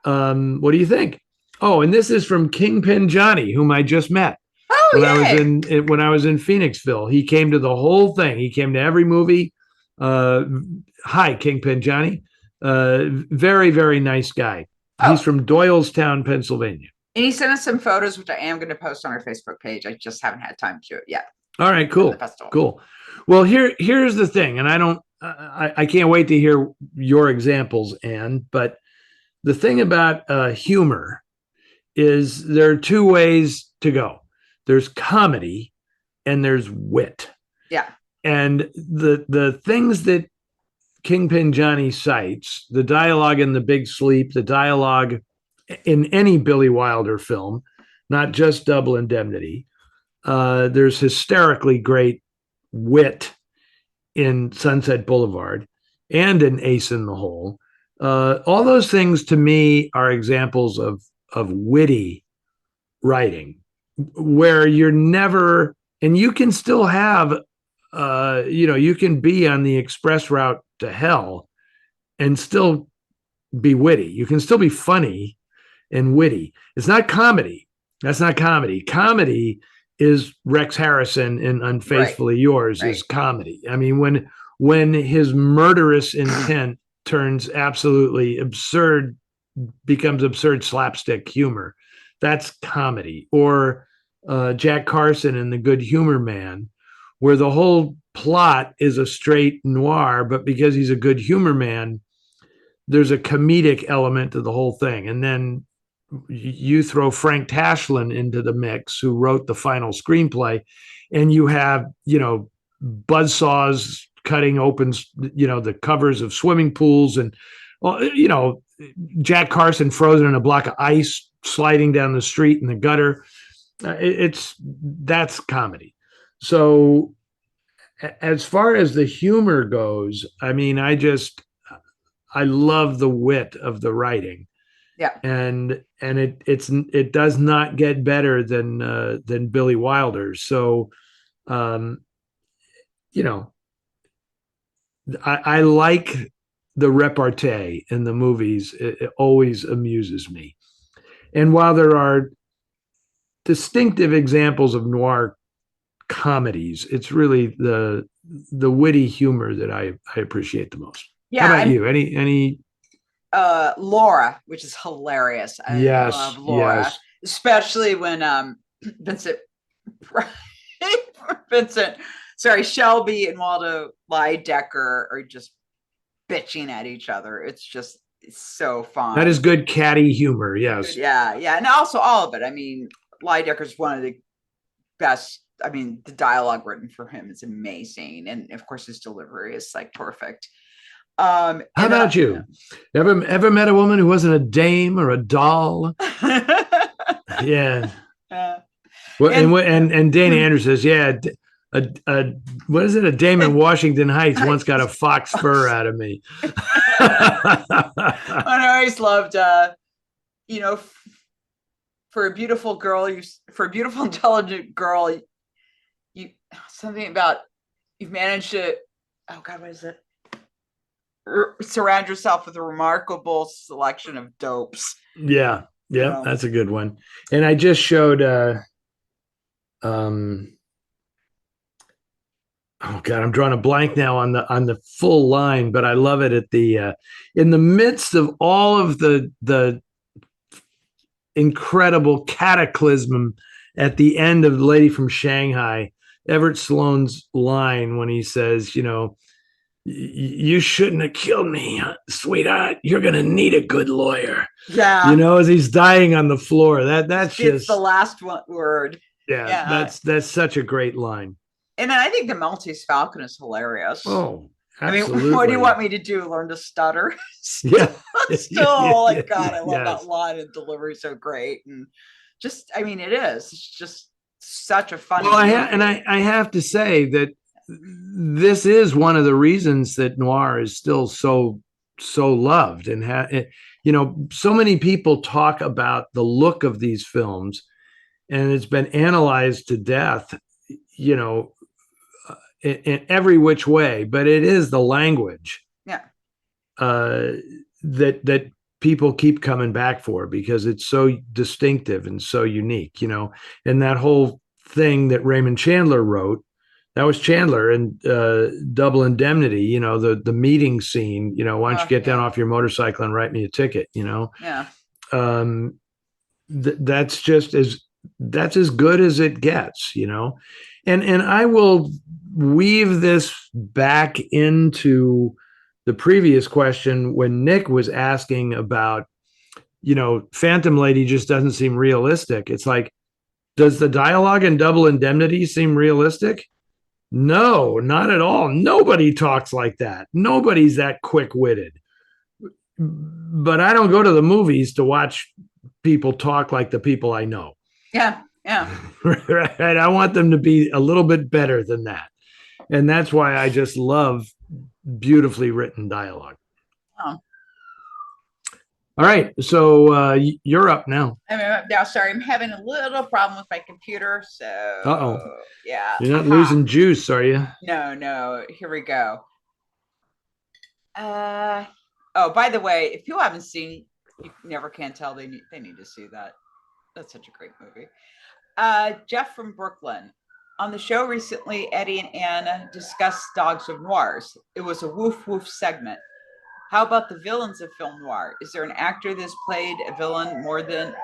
What do you think? Oh, and this is from Kingpin Johnny, whom I just met. Oh, when I was in Phoenixville. He came to the whole thing. He came to every movie. Hi, Kingpin Johnny. Very, very nice guy. Oh. He's from Doylestown, Pennsylvania. And he sent us some photos, which I am going to post on our Facebook page. I just haven't had time to do it yet. All right, cool. Cool. Well, here's the thing, and I can't wait to hear your examples, Anne, but the thing about humor is there are two ways to go. There's comedy and there's wit. Yeah. And the things that Kingpin Johnny cites, the dialogue in The Big Sleep, the dialogue in any Billy Wilder film, not just Double Indemnity. There's hysterically great wit in Sunset Boulevard and in Ace in the Hole. All those things to me are examples of witty writing, where you're never, and you can still have, you can be on the express route to hell and still be witty. You can still be funny and witty. It's not comedy. That's not comedy. Comedy is Rex Harrison in Unfaithfully Yours is comedy. I mean, when his murderous intent turns absolutely absurd, becomes absurd slapstick humor, that's comedy. Or Jack Carson in The Good Humor Man, where the whole plot is a straight noir, but because he's a good humor man, there's a comedic element to the whole thing. And then you throw Frank Tashlin into the mix, who wrote the final screenplay, and you have, buzzsaws cutting open, the covers of swimming pools, and, Jack Carson frozen in a block of ice sliding down the street in the gutter. That's comedy. So as far as the humor goes, I mean, I love the wit of the writing. Yeah. And it does not get better than Billy Wilder's. So, I like the repartee in the movies. It always amuses me. And while there are distinctive examples of noir comedies, it's really the witty humor that I appreciate the most. Yeah. How about you? Any Laura, which is hilarious. I love Laura, especially when Shelby and Waldo Lydecker are just bitching at each other. It's so fun. That is good catty humor. Yes. Yeah. And also all of it. I mean, Lydecker's one of the best. I mean, the dialogue written for him is amazing. And of course, his delivery is like perfect. How about you? Ever met a woman who wasn't a dame or a doll? Yeah. Well, and Dana Andrews says, yeah, what is it? A dame in Washington Heights once got a fox fur out of me. I always loved, for a beautiful girl, for a beautiful, intelligent girl, something about you've managed to, oh God, what is it? Surround yourself with a remarkable selection of dopes. Yeah, that's a good one. And I just showed Oh God, I'm drawing a blank now on the full line, but I love it at the in the midst of all of the incredible cataclysm at the end of The Lady from Shanghai, Everett Sloane's line when he says, you know, you shouldn't have killed me, sweetheart. You're gonna need a good lawyer. Yeah. You know, as he's dying on the floor. That's it's just the last word. yeah, that's such a great line. And then I think the Maltese Falcon is hilarious. Oh, absolutely. I mean, what do you want me to do? Learn to stutter? Yeah. Still, like, God, I love that line, and delivery so great. And just, I mean, it's just such a fun. Well, I have to say that this is one of the reasons that noir is still so loved, and you know, so many people talk about the look of these films, and it's been analyzed to death, you know, in every which way, but it is the language that people keep coming back for, because it's so distinctive and so unique, you know. And that whole thing that Raymond Chandler wrote, that was Chandler and Double Indemnity, you know, the meeting scene, you know, why don't you get down off your motorcycle and write me a ticket, you know. That's just that's as good as it gets, you know. And I will weave this back into the previous question when Nick was asking about, you know, Phantom Lady just doesn't seem realistic. It's like, does the dialogue in Double Indemnity seem realistic? No, not at all. Nobody talks like that. Nobody's that quick-witted. But I don't go to the movies to watch people talk like the people I know. Yeah. Right. I want them to be a little bit better than that. And that's why I just love beautifully written dialogue. Oh. All right. So you're up now. Now, sorry, I'm having a little problem with my computer. So, yeah. You're not losing juice, are you? No. Here we go. Oh, by the way, if people haven't seen You Never Can Tell, they need to see that. That's such a great movie. Jeff from Brooklyn. On the show recently, Eddie and Anna discussed dogs of noirs. It was a woof woof segment. How about the villains of film noir? Is there an actor that's played a villain more than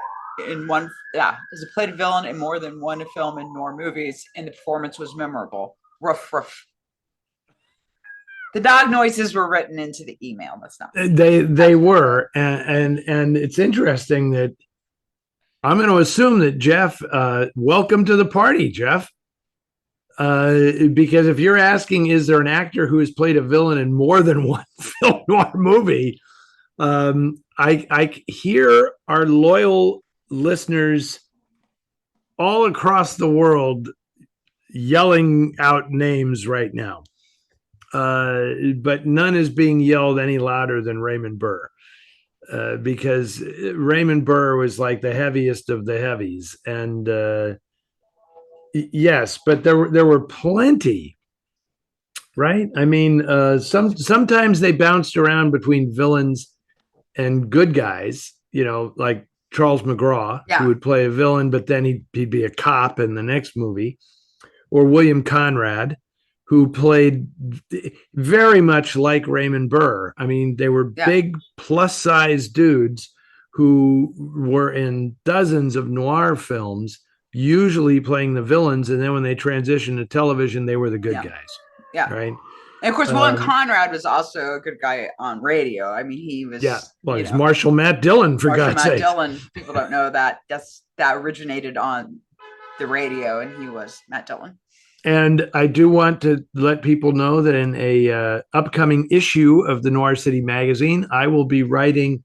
in one? Has it played a villain in more than one film in noir movies, and the performance was memorable? Ruff, ruff. The dog noises were written into the email. That's not. They were, and it's interesting that I'm going to assume that Jeff, welcome to the party, Jeff. Because if you're asking, is there an actor who has played a villain in more than one film noir movie? I hear our loyal listeners all across the world yelling out names right now. But none is being yelled any louder than Raymond Burr. Because Raymond Burr was like the heaviest of the heavies. And yes, but there were plenty, right? I mean, sometimes they bounced around between villains and good guys, you know, like Charles McGraw, who would play a villain, but then he'd be a cop in the next movie, or William Conrad, who played very much like Raymond Burr. I mean, they were big plus-size dudes who were in dozens of noir films, usually playing the villains, and then when they transitioned to television, they were the good guys. Yeah. Right. And of course, William Conrad was also a good guy on radio. I mean, he was. Yeah. Well, he's Marshall Matt Dillon, for God's sake. Marshall Matt Dillon. People don't know that. That originated on the radio, and he was Matt Dillon. And I do want to let people know that in a upcoming issue of the Noir City magazine, I will be writing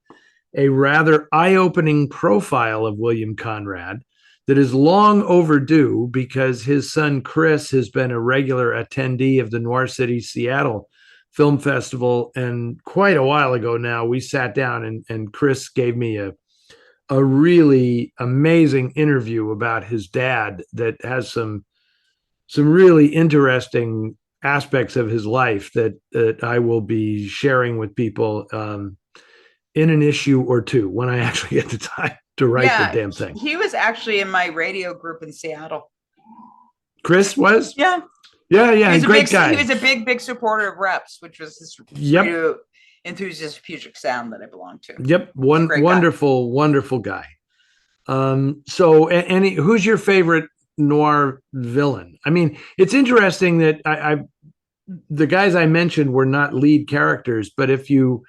a rather eye-opening profile of William Conrad that is long overdue, because his son Chris has been a regular attendee of the Noir City Seattle Film Festival. And quite a while ago now, we sat down and Chris gave me a really amazing interview about his dad that has some really interesting aspects of his life that I will be sharing with people in an issue or two when I actually get the time to write the damn thing. He was actually in my radio group in Seattle. Chris was? Yeah. Yeah. Great guy. He was a big supporter of Reps, which was this enthusiast Puget Sound that I belonged to. Yep. Wonderful guy. So who's your favorite noir villain? I mean, it's interesting that the guys I mentioned were not lead characters, but if you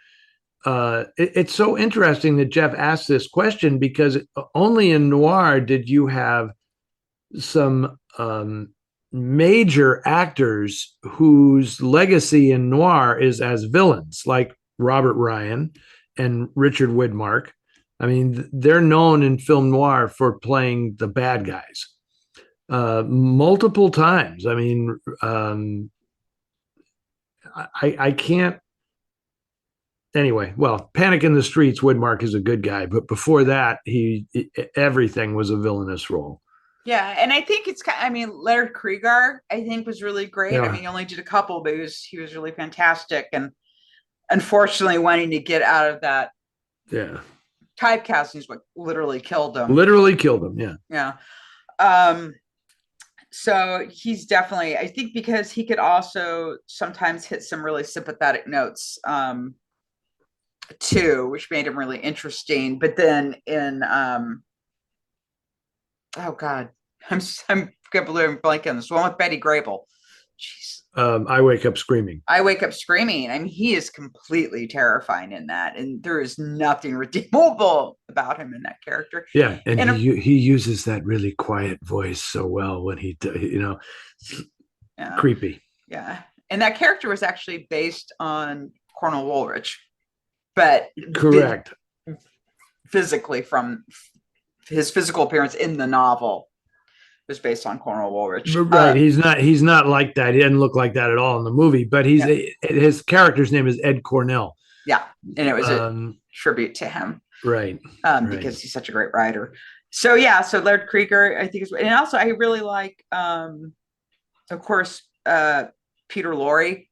it's so interesting that Jeff asked this question, because only in noir did you have some major actors whose legacy in noir is as villains, like Robert Ryan and Richard Widmark. I mean, they're known in film noir for playing the bad guys multiple times. I mean, I can't. Anyway, well, Panic in the Streets, Widmark is a good guy, but before that, everything was a villainous role. Yeah, and I think I mean, Leonard Krieger, I think, was really great. Yeah. I mean, he only did a couple, but he was really fantastic. And unfortunately, wanting to get out of that typecasting is what literally killed him. Yeah. So he's definitely, I think, because he could also sometimes hit some really sympathetic notes too, which made him really interesting. But then in oh God, I'm blanking on this one with Betty Grable. Jeez. I Wake Up Screaming. I mean, he is completely terrifying in that, and there is nothing redeemable about him in that character. Yeah, and he uses that really quiet voice so well when he, creepy. Yeah, and that character was actually based on Cornel Woolrich, but correct. Physically, from his physical appearance in the novel was based on Cornel Woolrich. Right. He's not like that. He doesn't look like that at all in the movie, but his character's name is Ed Cornell. Yeah. And it was a tribute to him. Right. Because he's such a great writer. So so Laird Krieger, I think, and also I really like of course Peter Lorre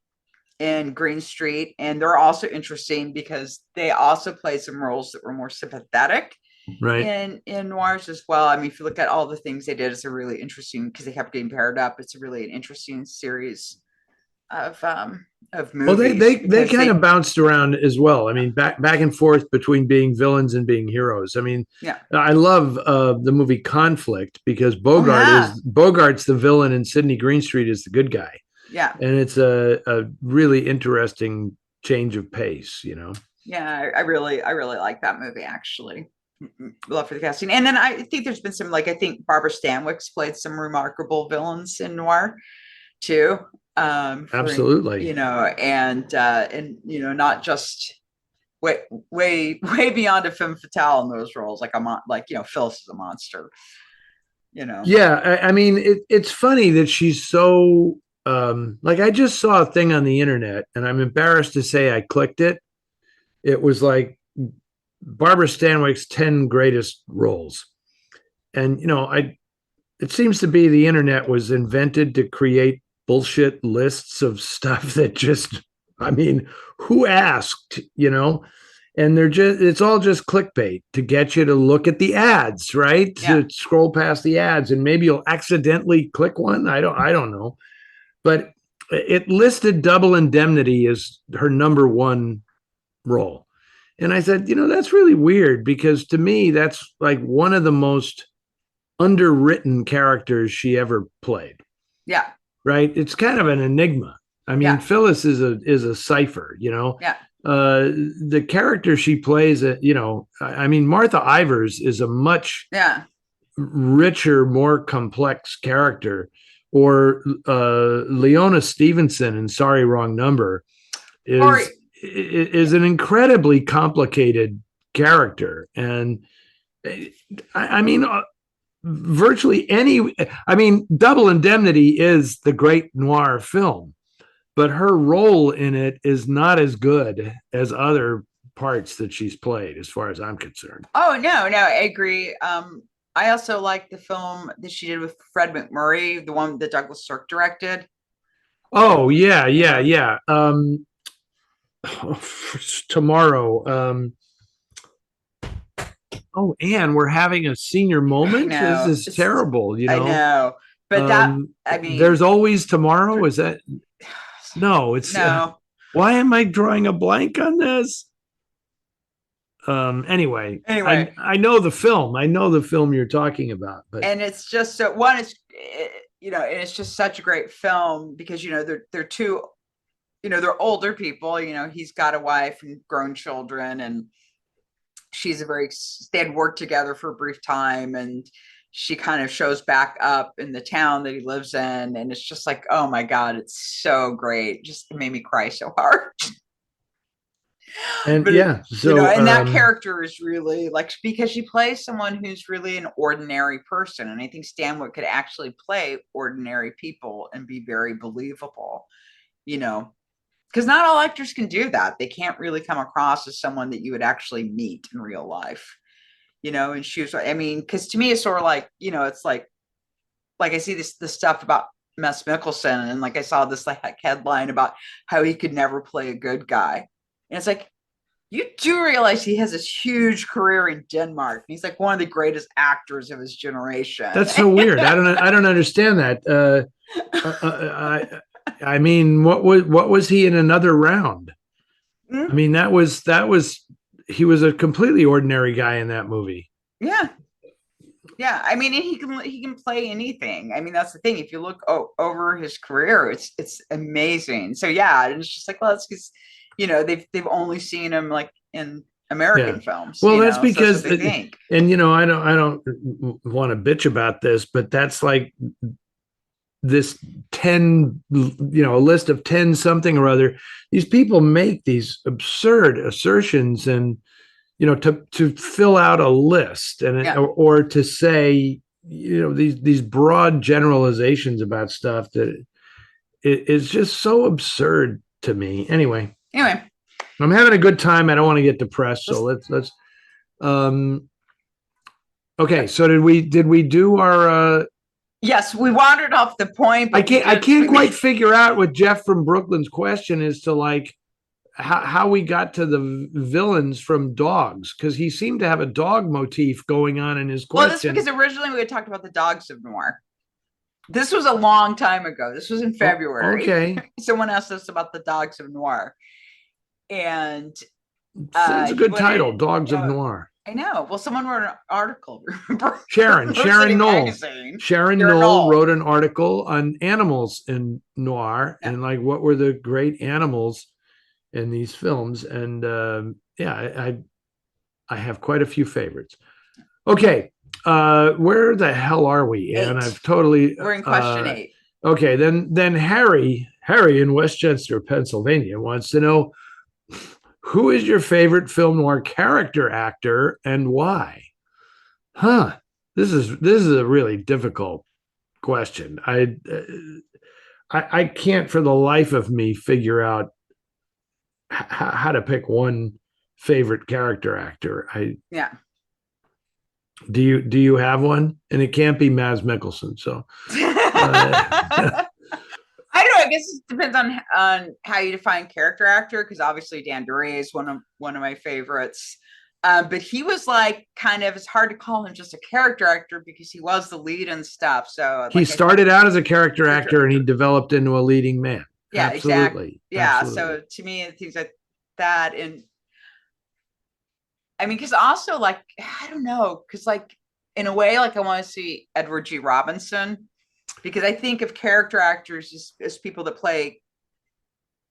in Green Street. And they're also interesting because they also play some roles that were more sympathetic. Right. In noirs as well. I mean, if you look at all the things they did, it's a really interesting, because they kept getting paired up. It's a really an interesting series of movies. Well, they kind of bounced around as well. I mean, back and forth between being villains and being heroes. I mean, I love the movie Conflict, because Bogart's the villain and Sidney Greenstreet is the good guy. Yeah. And it's a really interesting change of pace, Yeah, I really like that movie, actually. Love for the casting. And then I think there's been some, I think Barbara Stanwyck's played some remarkable villains in noir too. Absolutely. And not just way beyond a femme fatale in those roles. Phyllis is a monster. Yeah, I mean, it's funny that she's so I just saw a thing on the internet, and I'm embarrassed to say I clicked it. It was like Barbara Stanwyck's 10 greatest roles. And, it seems to be the internet was invented to create bullshit lists of stuff that just, I mean, who asked, and it's all just clickbait to get you to look at the ads, right? Yeah. To scroll past the ads, and maybe you'll accidentally click one. I don't know. But it listed Double Indemnity as her number one role. And I said, that's really weird, because to me, that's like one of the most underwritten characters she ever played. Yeah. Right. It's kind of an enigma. I mean, Phyllis is a cipher, Yeah. The character she plays, I mean, Martha Ivers is a much richer, more complex character. Or Leona Stevenson in Sorry, Wrong Number is an incredibly complicated character. And I mean, virtually Double Indemnity is the great noir film, but her role in it is not as good as other parts that she's played, as far as I'm concerned. Oh, no, I agree. I also like the film that she did with Fred McMurray, the one that Douglas Sirk directed. Oh, yeah. Tomorrow. Oh, Anne, we're having a senior moment. This is terrible. I know, But that, I mean, There's Always Tomorrow. Is that? No, it's no. Why am I drawing a blank on this? Anyway, I know the film. I know the film you're talking about, but and it's just so one is, you know, and it's just such a great film because, you know, they're two, you know, they're older people, you know, he's got a wife and grown children, and they had worked together for a brief time, and she kind of shows back up in the town that he lives in, and it's just like, oh my God, it's so great. Just it made me cry so hard. And but yeah, so you know, and that character is really like, because she plays someone who's really an ordinary person, and I think Stanwyck could actually play ordinary people and be very believable, you know, because not all actors can do that. They can't really come across as someone that you would actually meet in real life, you know. And she was, I mean, because to me it's sort of like, you know, it's like I see this stuff about Mess Mickelson, and like I saw this like headline about how he could never play a good guy, and it's like, you do realize he has this huge career in Denmark. He's like one of the greatest actors of his generation. That's so weird. I don't understand that. I mean, what was he in Another Round? Mm-hmm. I mean, that was he was a completely ordinary guy in that movie. Yeah. Yeah, I mean, he can play anything. I mean, that's the thing. If you look over his career, it's amazing. So yeah, and it's just like, well, it's because, you know, they've only seen him like in American films. Well, that's because, and you know, I don't want to bitch about this, but that's like this 10, you know, a list of 10 something or other. These people make these absurd assertions, and you know, to fill out a list, and or to say, you know, these broad generalizations about stuff that is just so absurd to me. Anyway, I'm having a good time. I don't want to get depressed, so let's okay, so did we do our yes, we wandered off the point. I can't quite figure out with Jeff from Brooklyn's question as to like how we got to the villains from dogs, because he seemed to have a dog motif going on in his question. Well, that's because originally we had talked about the dogs of noir. This was a long time ago. This was in February. Okay. Someone asked us about the dogs of noir. And it's a good title, Dogs of Noir. I know. Well, someone wrote an article. Sharon Knoll. Sharon Knoll wrote an article on animals in noir, and like what were the great animals in these films. And I have quite a few favorites. Okay. Where the hell are we? 8. And I've totally we're in question 8. Okay, then Harry in Westchester, Pennsylvania wants to know, who is your favorite film noir character actor and why? This is a really difficult question. I can't for the life of me figure out how to pick one favorite character actor. Do you have one? And it can't be Mads Mikkelsen. So I don't know. I guess it depends on how you define character actor, because obviously Dan Dury is one of my favorites. But he was like kind of, it's hard to call him just a character actor because he was the lead and stuff. So he started out as a character actor and he developed into a leading man. Yeah, absolutely. Exactly. Yeah. Absolutely. So to me, things like that. And I mean, because also like, I don't know, because like in a way, like I want to see Edward G. Robinson, because I think of character actors as people that play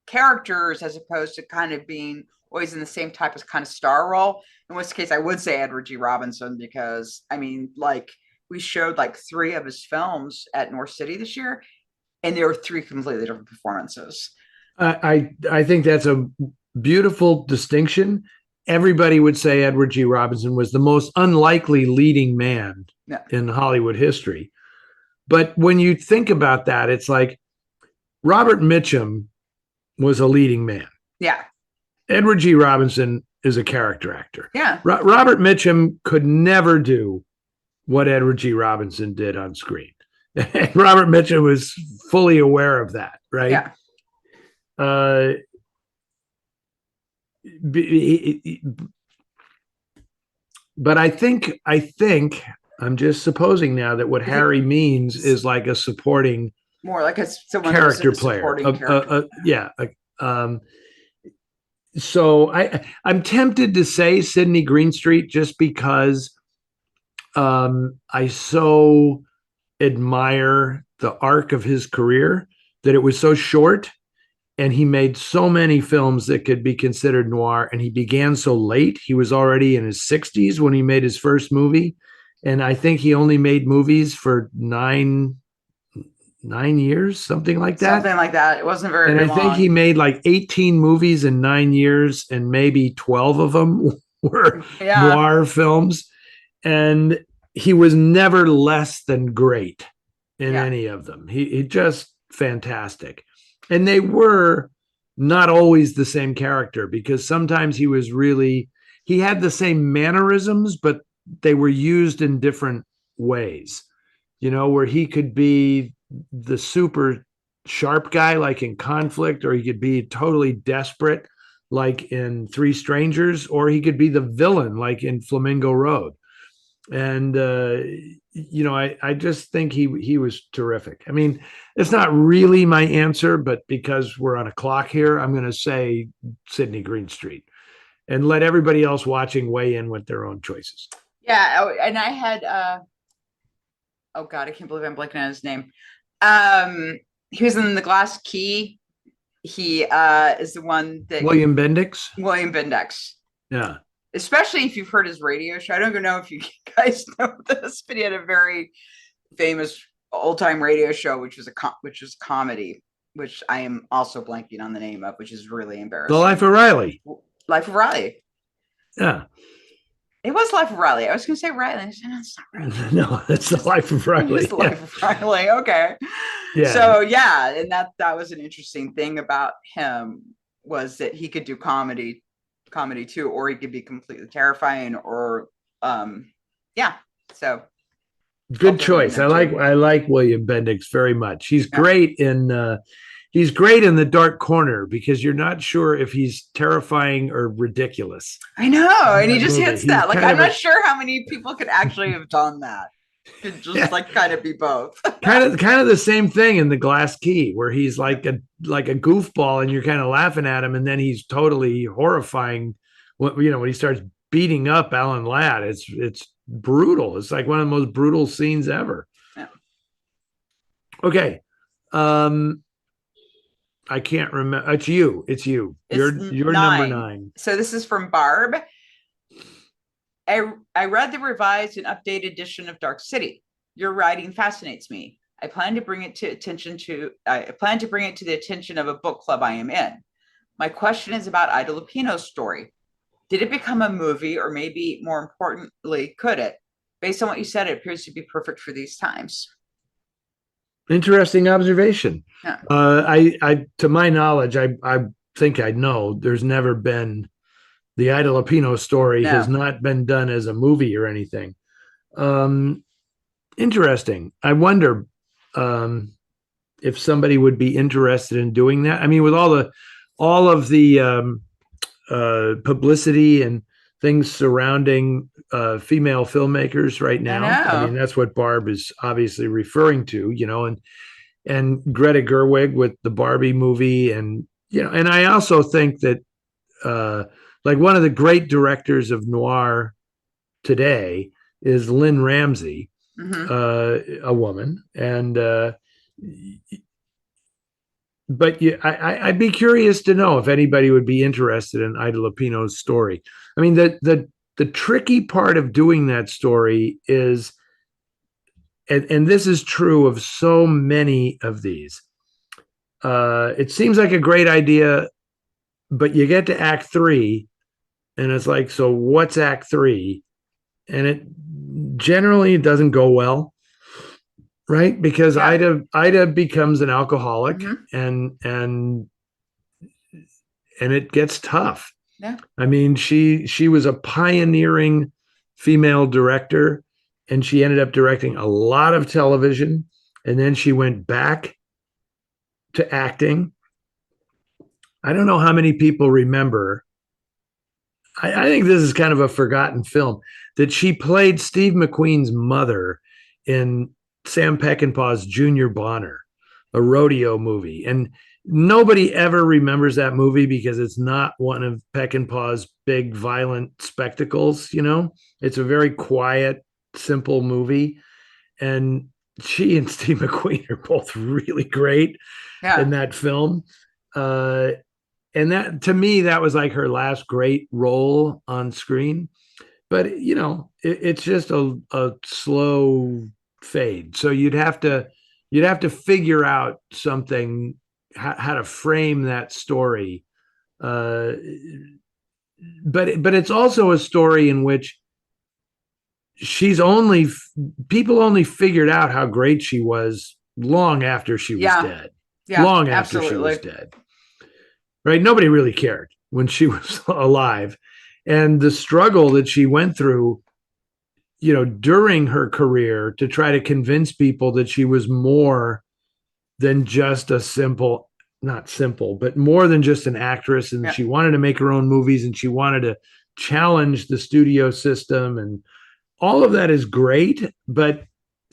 characters as opposed to kind of being always in the same type of kind of star role. In which case I would say Edward G. Robinson, because I mean, like we showed like 3 of his films at Noir City this year, and there were 3 completely different performances. I think that's a beautiful distinction. Everybody would say Edward G. Robinson was the most unlikely leading man in Hollywood history. But when you think about that, it's like Robert Mitchum was a leading man. Yeah. Edward G. Robinson is a character actor. Yeah. Robert Mitchum could never do what Edward G. Robinson did on screen. Robert Mitchum was fully aware of that, right? Yeah. But I think I'm just supposing now that what Harry means is like a supporting, more like someone who's character a player. supporting character. Yeah. So I'm tempted to say Sidney Greenstreet just because I so admire the arc of his career, that it was so short and he made so many films that could be considered noir, and he began so late. He was already in his 60s when he made his first movie, and I think he only made movies for nine years, something like that. Something like that. It wasn't very And I long. think he made like 18 movies in 9 years, and maybe 12 of them were noir films. And he was never less than great in any of them. He just fantastic. And they were not always the same character, because sometimes he had the same mannerisms, but they were used in different ways, where he could be the super sharp guy, like in Conflict, or he could be totally desperate, like in Three Strangers, or he could be the villain, like in Flamingo Road. And I just think he was terrific. I mean, it's not really my answer, but because we're on a clock here, I'm going to say Sidney Greenstreet, and let everybody else watching weigh in with their own choices. Yeah, and I had oh God, I can't believe I'm blanking on his name. He was in The Glass Key. He is the one that William Bendix. Yeah. Especially if you've heard his radio show. I don't even know if you guys know this, but he had a very famous old-time radio show, which was comedy, which I am also blanking on the name of, which is really embarrassing. The Life of Riley. Life of Riley. Yeah. It was Life of Riley. I was going to say Riley. I said, no, it's not Riley. No, it's The Life of Riley. It's The Life of Riley. Okay. Yeah. So, yeah. And that was an interesting thing about him, was that he could do comedy too, or he could be completely terrifying, or so good choice. I like William Bendix very much. He's great in The Dark Corner, because you're not sure if he's terrifying or ridiculous. I know, and he just hits that. Like, I'm not sure how many people could actually have done that. Could just like kind of be both. kind of the same thing in The Glass Key, where he's like a goofball and you're kind of laughing at him, and then he's totally horrifying. When he starts beating up Alan Ladd, it's brutal. It's like one of the most brutal scenes ever. Yeah. Okay. I can't remember. It's you. You're number 9. So this is from Barb. I read the revised and updated edition of Dark City. Your writing fascinates me. I plan to bring it to the attention of a book club I am in. My question is about Ida Lupino's story. Did it become a movie, or maybe more importantly, could it? Based on what you said, it appears to be perfect for these times. Interesting observation. Yeah. I to my knowledge, I think I know there's never been, the Ida Lupino story has not been done as a movie or anything. Interesting. I wonder if somebody would be interested in doing that. I mean, with all of the publicity and things surrounding female filmmakers right now. I mean, that's what Barb is obviously referring to, and Greta Gerwig with the Barbie movie. And, and I also think that like one of the great directors of noir today is Lynn Ramsey, a woman. And, but I'd be curious to know if anybody would be interested in Ida Lupino's story. I mean, the tricky part of doing that story is, and this is true of so many of these, it seems like a great idea, but you get to Act 3, and it's like, so what's Act 3? And it generally doesn't go well. Right, because Ida becomes an alcoholic, and it gets tough. Yeah, I mean, she was a pioneering female director, and she ended up directing a lot of television, and then she went back to acting. I don't know how many people remember I think this is kind of a forgotten film, that she played Steve McQueen's mother in Sam Peckinpah's Junior Bonner, a rodeo movie. And nobody ever remembers that movie because it's not one of Peckinpah's big violent spectacles, you know? It's a very quiet, simple movie. And she and Steve McQueen are both really great in that film. And that, to me, that was like her last great role on screen. But you know, it's just a slow fade. So you'd have to figure out something, how to frame that story. But it's also a story in which people only figured out how great she was long after she was dead. Long after she was dead. Right? Nobody really cared when she was alive. And the struggle that she went through, you know, during her career to try to convince people that she was more than just not simple, but more than just an actress. And she wanted to make her own movies, and she wanted to challenge the studio system. And all of that is great, but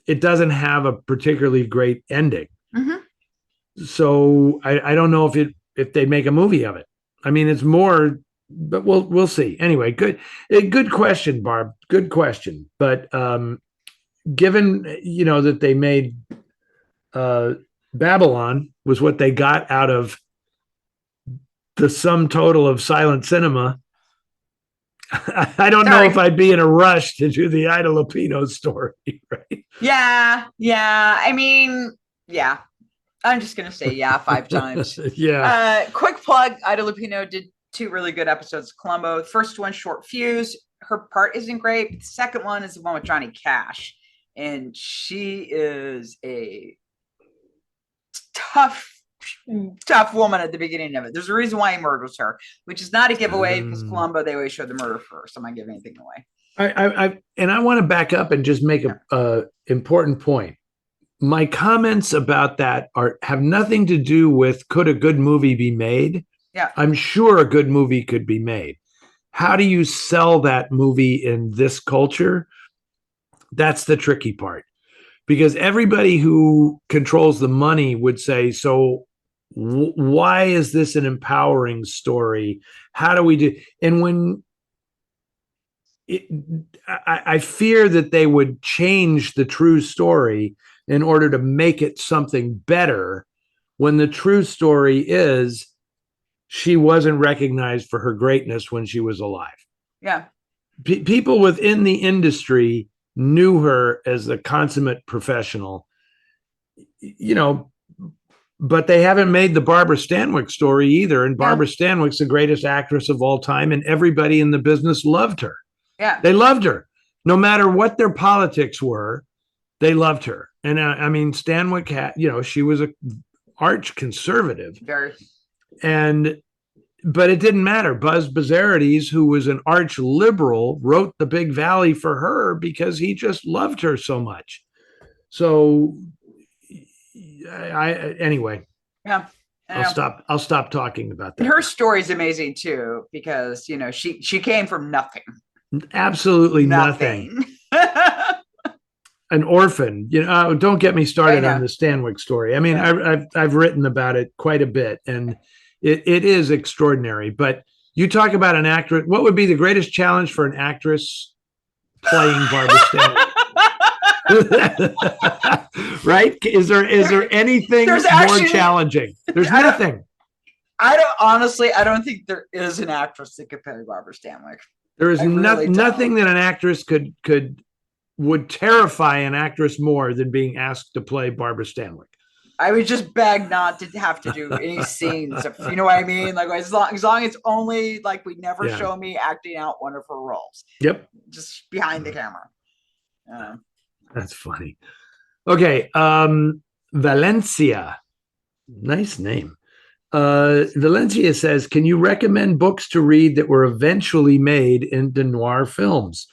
it doesn't have a particularly great ending. Mm-hmm. So I don't know if they make a movie of it. I mean, it's more, but we'll see. Anyway, good question, Barb. Good question. But given, you know, that they made Babylon was what they got out of the sum total of silent cinema, I don't know if I'd be in a rush to do the Ida Lupino story, right? Yeah. I mean, yeah. I'm just gonna say 5 times. Quick plug: Ida Lupino did 2 really good episodes of Columbo. The first one, Short Fuse. Her part isn't great, but the second one is the one with Johnny Cash, and she is a tough woman at the beginning of it. There's a reason why he murders her, which is not a giveaway because Columbo, they always show the murder first. I'm not giving anything away. I want to back up and just make a important point. My comments about that have nothing to do with could a good movie be made? Yeah. I'm sure a good movie could be made. How do you sell that movie in this culture? That's the tricky part. Because everybody who controls the money would say, so why is this an empowering story? How do we do? And when I fear that they would change the true story in order to make it something better, when the true story is she wasn't recognized for her greatness when she was alive. Yeah. People within the industry knew her as a consummate professional, you know, but they haven't made the Barbara Stanwyck story either. And Barbara Stanwyck's the greatest actress of all time, and everybody in the business loved her. Yeah. They loved her. No matter what their politics were, they loved her. And I mean, Stanwyck had, you know, she was a arch conservative. Very. But it didn't matter. Buzz Bizzarides, who was an arch liberal, wrote The Big Valley for her because he just loved her so much. So anyway. Yeah. I'll stop talking about that. And her story is amazing too, because, you know, she came from nothing. Absolutely nothing. An orphan, you know. Don't get me started on the Stanwyck story. I mean, I've written about it quite a bit, and it is extraordinary. But you talk about an actress. What would be the greatest challenge for an actress playing Barbara Stanwyck? Right? Is there anything more challenging? There's nothing. I don't think there is an actress that could play Barbara Stanwyck. There is nothing that an actress would terrify an actress more than being asked to play Barbara Stanwyck. I would just beg not to have to do any scenes, if you know what I mean. Like as long as it's only like we never show me acting out one of her roles. Yep. Just behind the camera. That's funny. Okay. Valencia. Nice name. Valencia says, can you recommend books to read that were eventually made into noir films?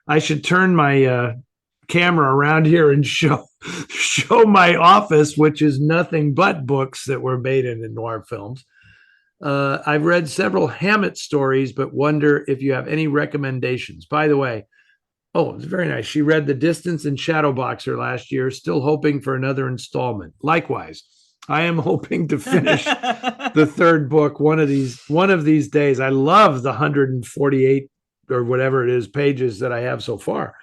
I should turn my camera around here and show my office, which is nothing but books that were made into noir films. I've read several Hammett stories, but wonder if you have any recommendations. By the way, oh, it's very nice. She read The Distance and Shadowboxer last year, still hoping for another installment. Likewise, I am hoping to finish the third book one of these days. I love the 148 or whatever it is pages that I have so far.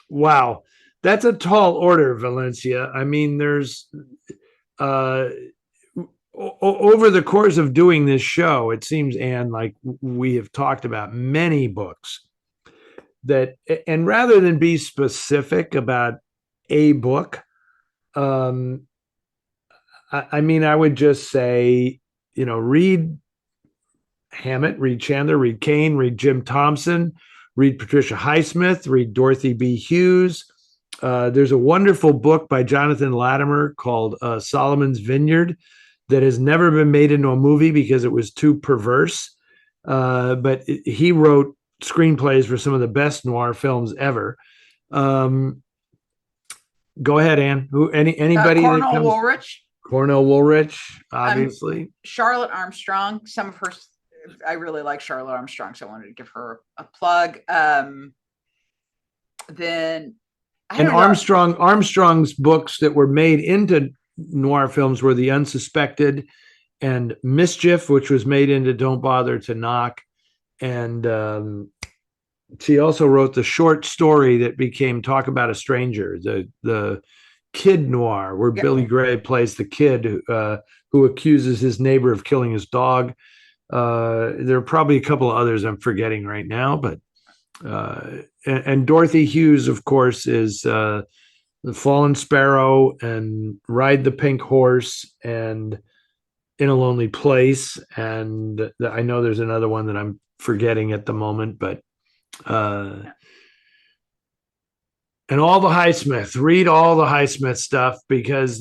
Wow, that's a tall order, Valencia. I mean, there's over the course of doing this show, it seems, Anne, like we have talked about many books that, and rather than be specific about a book, I mean, I would just say, read Hammett, read Chandler, read Kane, read Jim Thompson, read Patricia Highsmith, read Dorothy B. Hughes. There's a wonderful book by Jonathan Latimer called Solomon's Vineyard that has never been made into a movie because it was too perverse. But he wrote screenplays for some of the best noir films ever. Go ahead, Anne. Anybody? Cornell Woolrich. Cornell Woolrich, obviously. Charlotte Armstrong. Some of her, I really like Charlotte Armstrong, so I wanted to give her a plug. Then Armstrong's books that were made into noir films were The Unsuspected and Mischief, which was made into Don't Bother to Knock. And she also wrote the short story that became Talk About a Stranger, the kid noir, where Billy Gray plays the kid who accuses his neighbor of killing his dog. There are probably a couple of others I'm forgetting right now, but and Dorothy Hughes, of course, is The Fallen Sparrow and Ride the Pink Horse and In a Lonely Place. And I know there's another one that I'm forgetting at the moment, but and all the Highsmith, read all the Highsmith stuff, because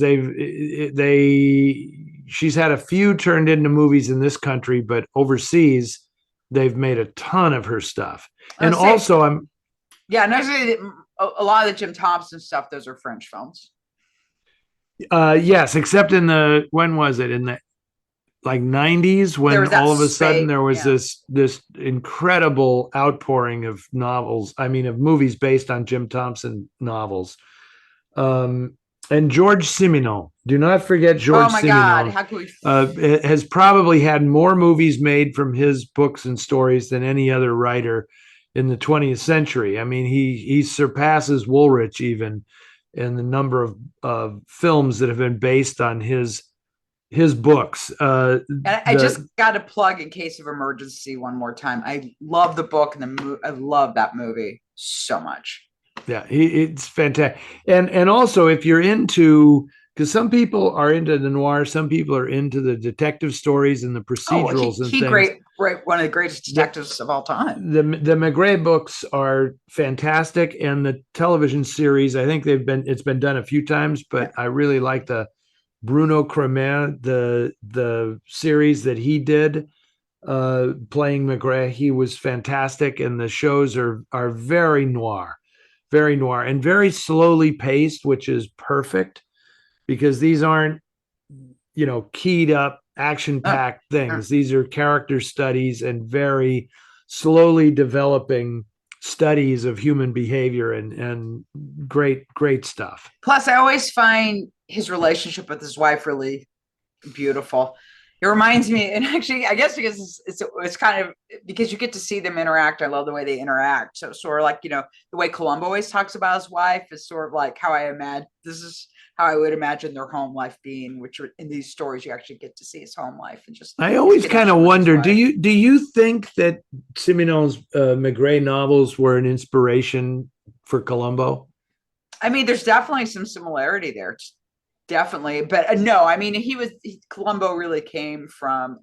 she's had a few turned into movies in this country, but overseas they've made a ton of her stuff. And also a lot of the Jim Thompson stuff, those are French films. Yes, except in when was it? In the like 90s, when all of a sudden there was this incredible outpouring of novels. I mean, of movies based on Jim Thompson novels. And George Simenon. Do not forget George Simenon. Oh my God, how could we? Has probably had more movies made from his books and stories than any other writer in the 20th century. I mean, he surpasses Woolrich even in the number of films that have been based on his books. I just got to plug In Case of Emergency one more time. I love the book and I love that movie so much. Yeah, it's fantastic. And also, if you're into, because some people are into the noir, some people are into the detective stories and the procedurals and things. Great, one of the greatest detectives of all time. The Maigret books are fantastic, and the television series, I think it's been done a few times, but I really like the Bruno Cremer, the series that he did playing Maigret. He was fantastic, and the shows are very noir and very slowly paced, which is perfect, because these aren't keyed up action-packed things. These are character studies and very slowly developing studies of human behavior, and great stuff. Plus, I always find his relationship with his wife really beautiful. It reminds me, and actually, I guess because it's kind of because you get to see them interact. I love the way they interact. So sort of like, the way Columbo always talks about his wife is sort of like how this is how I would imagine their home life being, which are, in these stories, you actually get to see his home life. And just, I always kind of wonder, do you think that Simenon's Maigret novels were an inspiration for Columbo? I mean, there's definitely some similarity there. Definitely. But no, I mean, Columbo really came from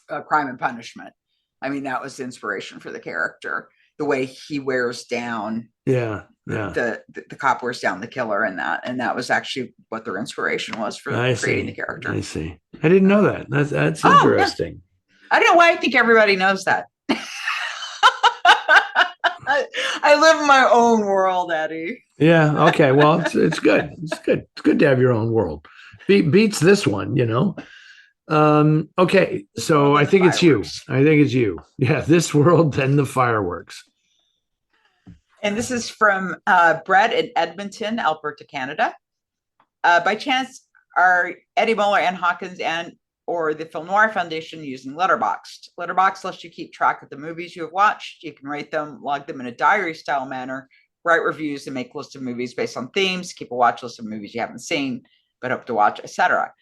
Crime and Punishment. I mean, that was the inspiration for the character, the way he wears down. Yeah. The cop wears down the killer in that. And that was actually what their inspiration was for creating the character. I see. I didn't know that. That's interesting. Yeah. I don't know why I think everybody knows that. I live in my own world, Eddie. Yeah. Okay. Well, it's good. It's good to have your own world. Beats this one, Okay, so I think it's you. I think it's you. Yeah, this world, then the fireworks. And this is from Brett in Edmonton, Alberta, Canada. By chance, are Eddie Muller, Ann Hawkins, and or the Film Noir Foundation using Letterboxd? Letterboxd lets you keep track of the movies you have watched. You can rate them, log them in a diary-style manner, write reviews, and make lists of movies based on themes. Keep a watch list of movies you haven't seen but hope to watch, etc.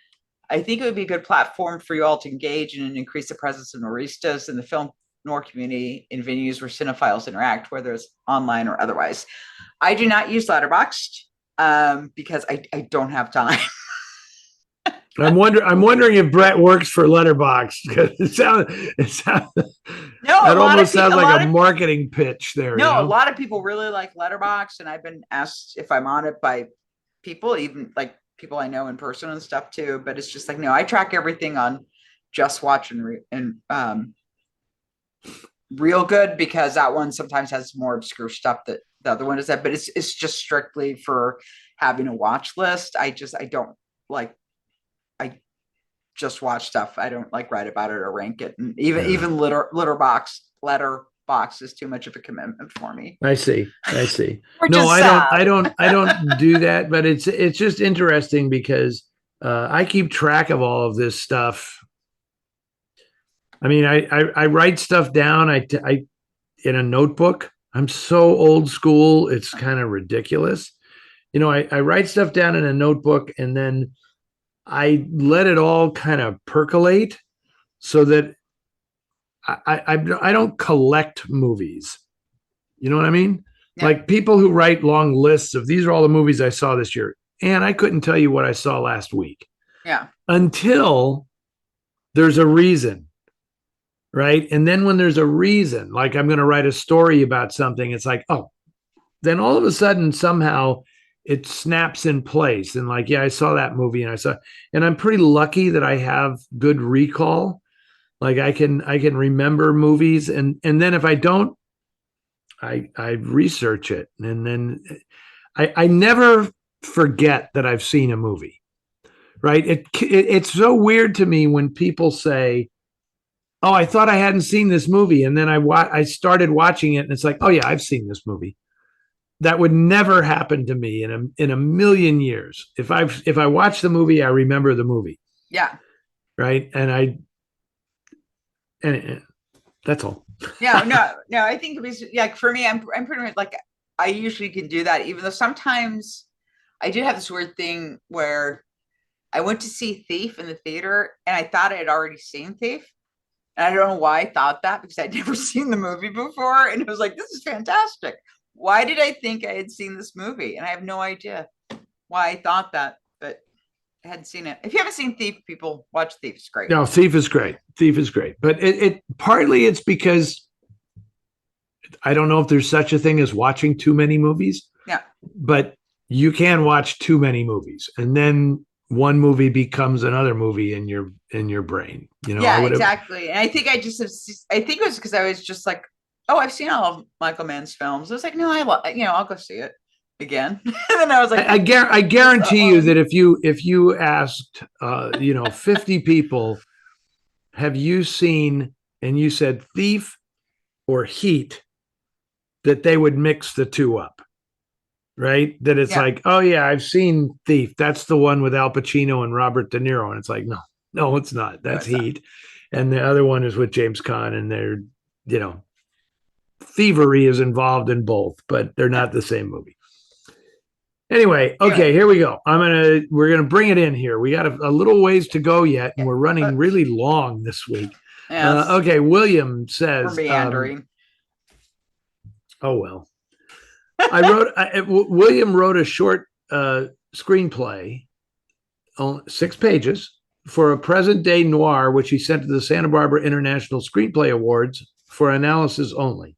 I think it would be a good platform for you all to engage and increase the presence of Noiristas in the film noir community in venues where cinephiles interact, whether it's online or otherwise. I do not use Letterboxd because I don't have time. I'm wondering if Brett works for Letterboxd because it sounds no, that almost sounds like a marketing pitch there. No, you know? A lot of people really like Letterboxd, and I've been asked if I'm on it by people, even like people I know in person and stuff too. But it's just like, no, I track everything on Just Watch and Real Good, because that one sometimes has more obscure stuff that the other one is that, but it's just strictly for having a watch list. I don't like, I just watch stuff. I don't like write about it or rank it. And even Letterboxd is too much of a commitment for me. I see. No, I don't do that, but it's just interesting because I keep track of all of this stuff. I mean, I write stuff down. I in a notebook. I'm so old school. It's kind of ridiculous. You know, I write stuff down in a notebook and then I let it all kind of percolate so that I don't collect movies. You know what I mean? Yeah. Like people who write long lists of these are all the movies I saw this year. And I couldn't tell you what I saw last week. Yeah. Until there's a reason. Right. And then when there's a reason, like I'm going to write a story about something, it's like, oh, then all of a sudden somehow it snaps in place. And like, yeah, I saw that movie and I'm pretty lucky that I have good recall. Like I can remember movies. And then if I don't, I research it. And then I never forget that I've seen a movie. Right. It's so weird to me when people say, oh, I thought I hadn't seen this movie. And then I started watching it and it's like, oh yeah, I've seen this movie. That would never happen to me in a million years. If I watch the movie, I remember the movie. Yeah. Right. And that's all. No, I think it was like for me, I'm pretty much like, I usually can do that, even though sometimes I did have this weird thing where I went to see Thief in the theater and I thought I had already seen Thief. And I don't know why I thought that, because I'd never seen the movie before. And it was like, this is fantastic. Why did I think I had seen this movie? And I have no idea why I thought that, but I hadn't seen it. If you haven't seen Thief, people watch Thief. It's great. No, Thief is great. But it partly it's because I don't know if there's such a thing as watching too many movies. Yeah. But you can watch too many movies. And then one movie becomes another movie in your brain, you know? Yeah, exactly. And I think I think it was because I was just like, oh, I've seen all of Michael Mann's films. I was like, no, I'll go see it again. And then I was like, I guarantee you that if you asked 50 people, have you seen, and you said Thief or Heat, that they would mix the two up. Right? That it's like, oh yeah, I've seen Thief. That's the one with Al Pacino and Robert De Niro. And it's like, no, it's not. That's Heat. And the other one is with James Caan, and they're, thievery is involved in both, but they're not the same movie. Anyway, okay, here we go. We're gonna bring it in here. We got a little ways to go yet, and we're running really long this week. Yes. Okay, William says, we're meandering. Oh well. William wrote a short screenplay, 6 pages, for a present day noir, which he sent to the Santa Barbara International Screenplay Awards for analysis only.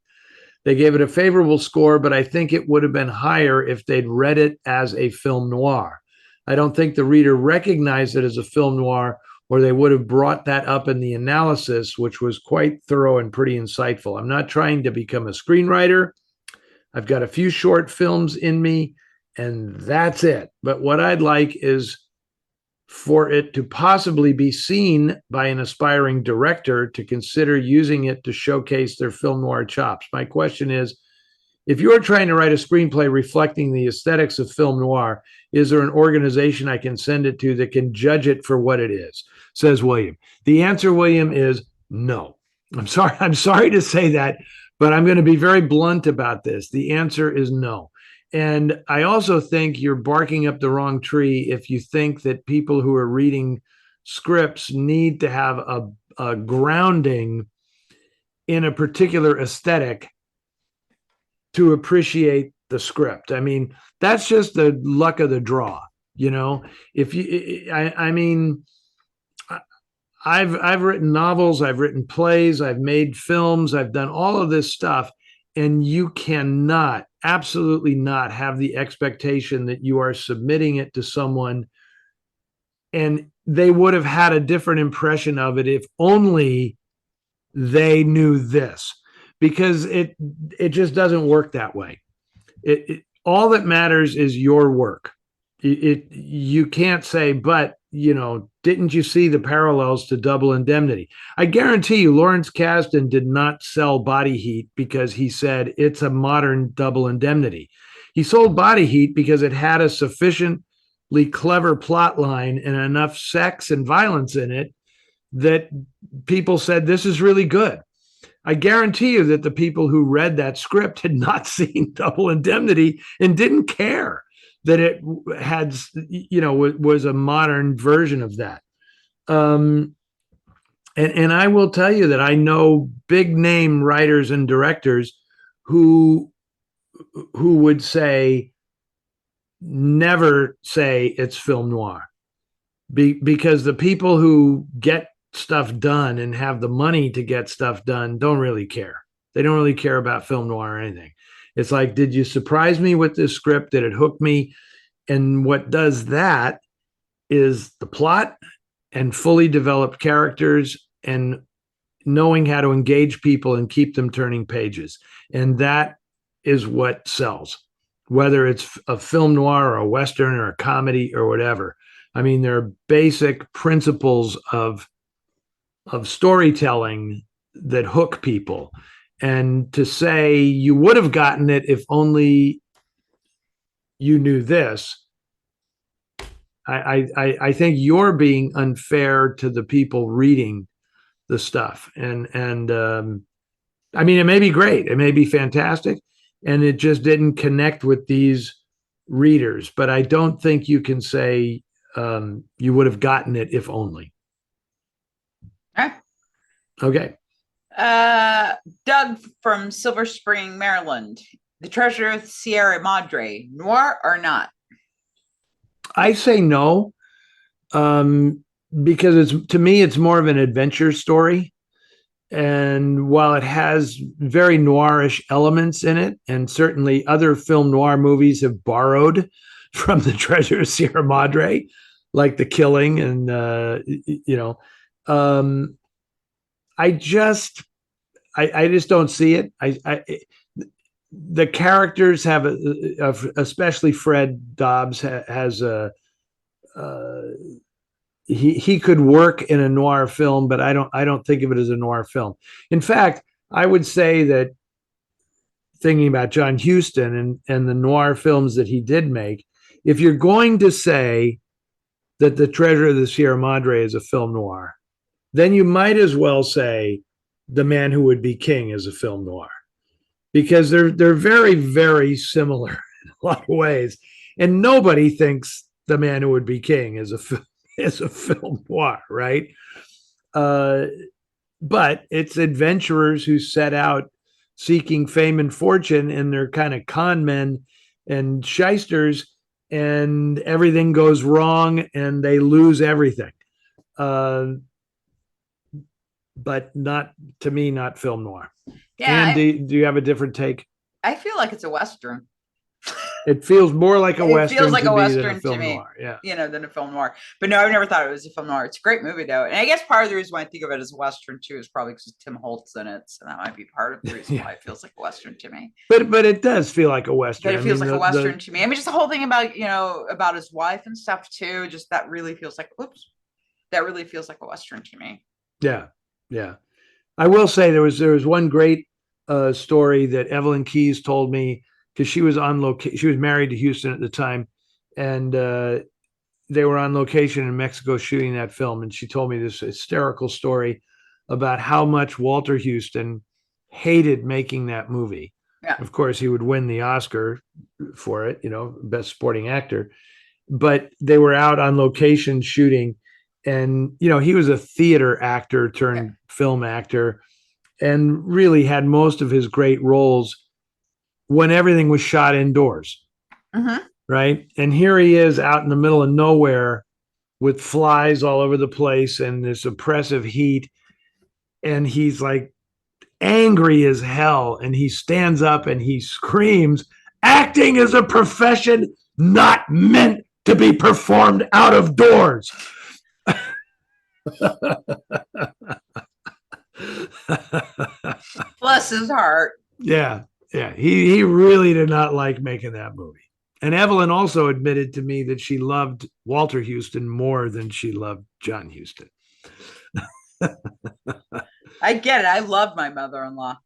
They gave it a favorable score, but I think it would have been higher if they'd read it as a film noir. I don't think the reader recognized it as a film noir, or they would have brought that up in the analysis, which was quite thorough and pretty insightful. I'm not trying to become a screenwriter. I've got a few short films in me, and that's it. But what I'd like is for it to possibly be seen by an aspiring director to consider using it to showcase their film noir chops. My question is, if you're trying to write a screenplay reflecting the aesthetics of film noir, is there an organization I can send it to that can judge it for what it is? Says William. The answer, William, is no. I'm sorry to say that, but I'm going to be very blunt about this. The answer is no. And I also think you're barking up the wrong tree if you think that people who are reading scripts need to have a grounding in a particular aesthetic to appreciate the script. I mean, that's just the luck of the draw, you know. If you, I mean, I've written novels, I've written plays, I've made films, I've done all of this stuff, and you cannot, absolutely not, have the expectation that you are submitting it to someone and they would have had a different impression of it if only they knew this, because it just doesn't work that way. All that matters is your work. You can't say, but you know, didn't you see the parallels to Double Indemnity? I guarantee you, Lawrence Kasdan did not sell Body Heat because he said it's a modern Double Indemnity. He sold Body Heat because it had a sufficiently clever plot line and enough sex and violence in it that people said this is really good. I guarantee you that the people who read that script had not seen Double Indemnity and didn't care that it had, you know, was a modern version of that. And I will tell you that I know big name writers and directors who would say, never say it's film noir, because the people who get stuff done and have the money to get stuff done don't really care. They don't really care about film noir or anything. It's like, did you surprise me with this script? Did it hook me? And what does that is the plot and fully developed characters and knowing how to engage people and keep them turning pages. And that is what sells, whether it's a film noir or a Western or a comedy or whatever. I mean, there are basic principles of storytelling that hook people. And to say you would have gotten it if only you knew this, I think you're being unfair to the people reading the stuff. And I mean, it may be great, it may be fantastic, and it just didn't connect with these readers. But I don't think you can say you would have gotten it if only. Okay. Doug from Silver Spring, Maryland. The Treasure of the Sierra Madre, noir or not? I say no, because to me, it's more of an adventure story. And while it has very noirish elements in it, and certainly other film noir movies have borrowed from The Treasure of Sierra Madre, like The Killing, and you know, I just don't see it. The characters have especially Fred Dobbs has a he could work in a noir film, but I don't think of it as a noir film. In fact, I would say that, thinking about John Huston and the noir films that he did make, if you're going to say that The Treasure of the Sierra Madre is a film noir, then you might as well say The Man Who Would Be King is a film noir, because they're very, very similar in a lot of ways, and nobody thinks The Man Who Would Be King is a film noir, right? But it's adventurers who set out seeking fame and fortune, and they're kind of con men and shysters, and everything goes wrong and they lose everything. But not, to me, not film noir. Yeah. And do you have a different take? I feel like it's a Western. It feels more like a It Western feels like to a me Western than a to film me. noir. Yeah. You know, than a film noir. But no, I've never thought it was a film noir. It's a great movie though. And I guess part of the reason why I think of it as a Western too is probably because Tim Holt's in it. So that might be part of the reason why it feels like a Western to me. But it does feel like a Western. But it feels like a Western to me. I mean, just the whole thing about, about his wife and stuff too. Just that really feels like, that really feels like a Western to me. Yeah. Yeah. I will say there was one great story that Evelyn Keyes told me, because she was on location. She was married to Houston at the time, and they were on location in Mexico shooting that film. And she told me this hysterical story about how much Walter Houston hated making that movie. Yeah. Of course, he would win the Oscar for it, best supporting actor. But they were out on location shooting, and he was a theater actor turned film actor, and really had most of his great roles when everything was shot indoors. Mm-hmm. Right. And here he is out in the middle of nowhere with flies all over the place and this oppressive heat. And he's like angry as hell. And he stands up and he screams, "Acting is a profession not meant to be performed out of doors." Bless his heart. Yeah. Yeah. He really did not like making that movie. And Evelyn also admitted to me that she loved Walter Houston more than she loved John Huston. I get it. I love my mother-in-law.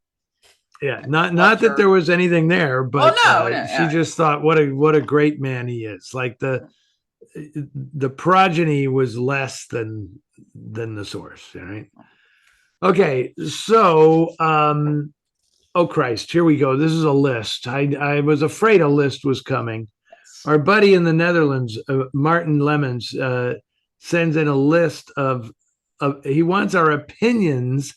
Yeah, not that there was anything there, but she just thought what a great man he is. Like the progeny was less than the source, right? Okay, so oh Christ, here we go. This is a list. I was afraid a list was coming. Yes. Our buddy in the Netherlands, Martin Lemons, sends in a list of he wants our opinions.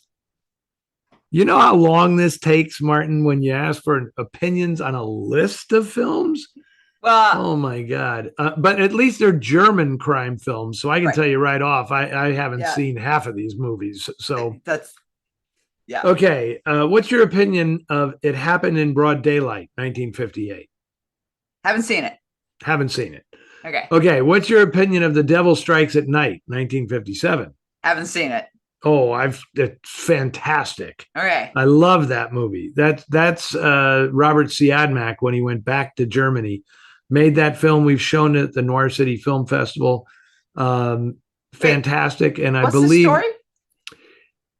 You know how long this takes, Martin, when you ask for opinions on a list of films? Well, oh my God. But at least they're German crime films. So I can tell you right off, I haven't seen half of these movies. So that's, yeah. Okay. What's your opinion of It Happened in Broad Daylight, 1958? Haven't seen it. Haven't seen it. Okay. Okay. What's your opinion of The Devil Strikes at Night, 1957? Haven't seen it. Oh, it's fantastic. Okay. I love that movie. That's Robert Siodmak when he went back to Germany, made that film. We've shown it at the Noir City Film Festival. Fantastic. And I believe the story?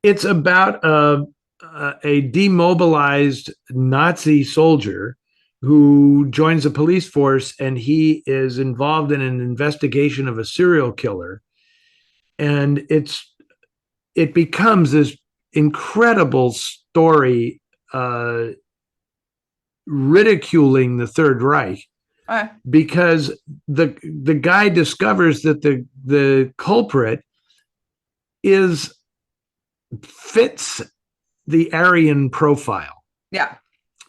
It's about a demobilized Nazi soldier who joins the police force, and he is involved in an investigation of a serial killer. And it becomes this incredible story ridiculing the Third Reich, because the guy discovers that the culprit fits the Aryan profile. Yeah.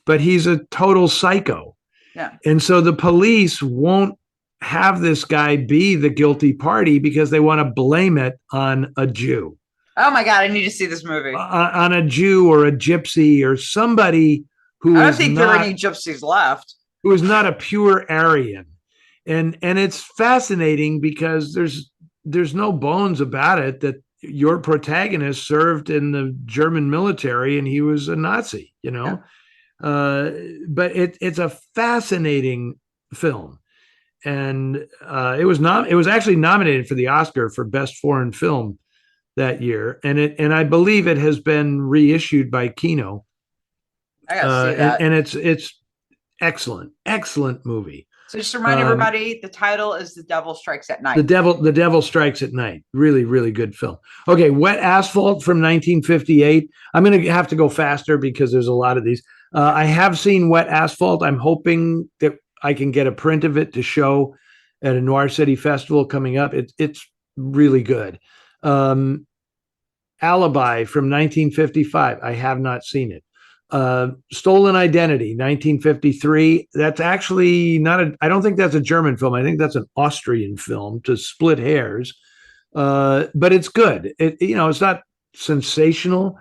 But he's a total psycho. Yeah. And so the police won't have this guy be the guilty party because they want to blame it on a Jew. Oh my God, I need to see this movie. On a Jew or a gypsy or somebody who I don't think there are any gypsies left. Who is not a pure Aryan. And it's fascinating because there's no bones about it that your protagonist served in the German military and he was a Nazi, Yeah. But it's a fascinating film. And it was actually nominated for the Oscar for Best Foreign Film that year. And I believe it has been reissued by Kino. I gotta see that. And it's excellent movie. So just to remind everybody, the title is The Devil Strikes at Night. The Devil Strikes at Night. Really, really good film. Okay, Wet Asphalt from 1958. I'm going to have to go faster because there's a lot of these. I have seen Wet Asphalt. I'm hoping that I can get a print of it to show at a Noir City Festival coming up. It's really good. Alibi from 1955. I have not seen it. Stolen Identity, 1953. That's actually I don't think that's a German film. I think that's an Austrian film, to split hairs. But it's good. It's not sensational,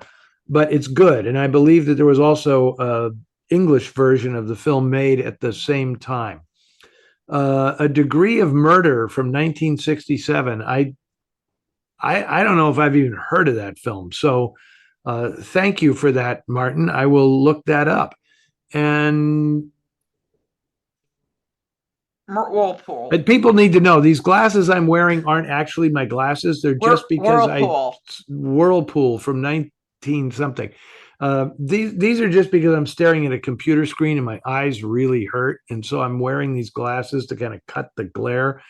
but it's good. And I believe that there was also English version of the film made at the same time. A Degree of Murder from 1967. I don't know if I've even heard of that film. So thank you for that, Martin. I will look that up. And Whirlpool. but people need to know these glasses I'm wearing aren't actually my glasses. They're just because Whirlpool from 19 something. These are just because I'm staring at a computer screen and my eyes really hurt. And so I'm wearing these glasses to kind of cut the glare.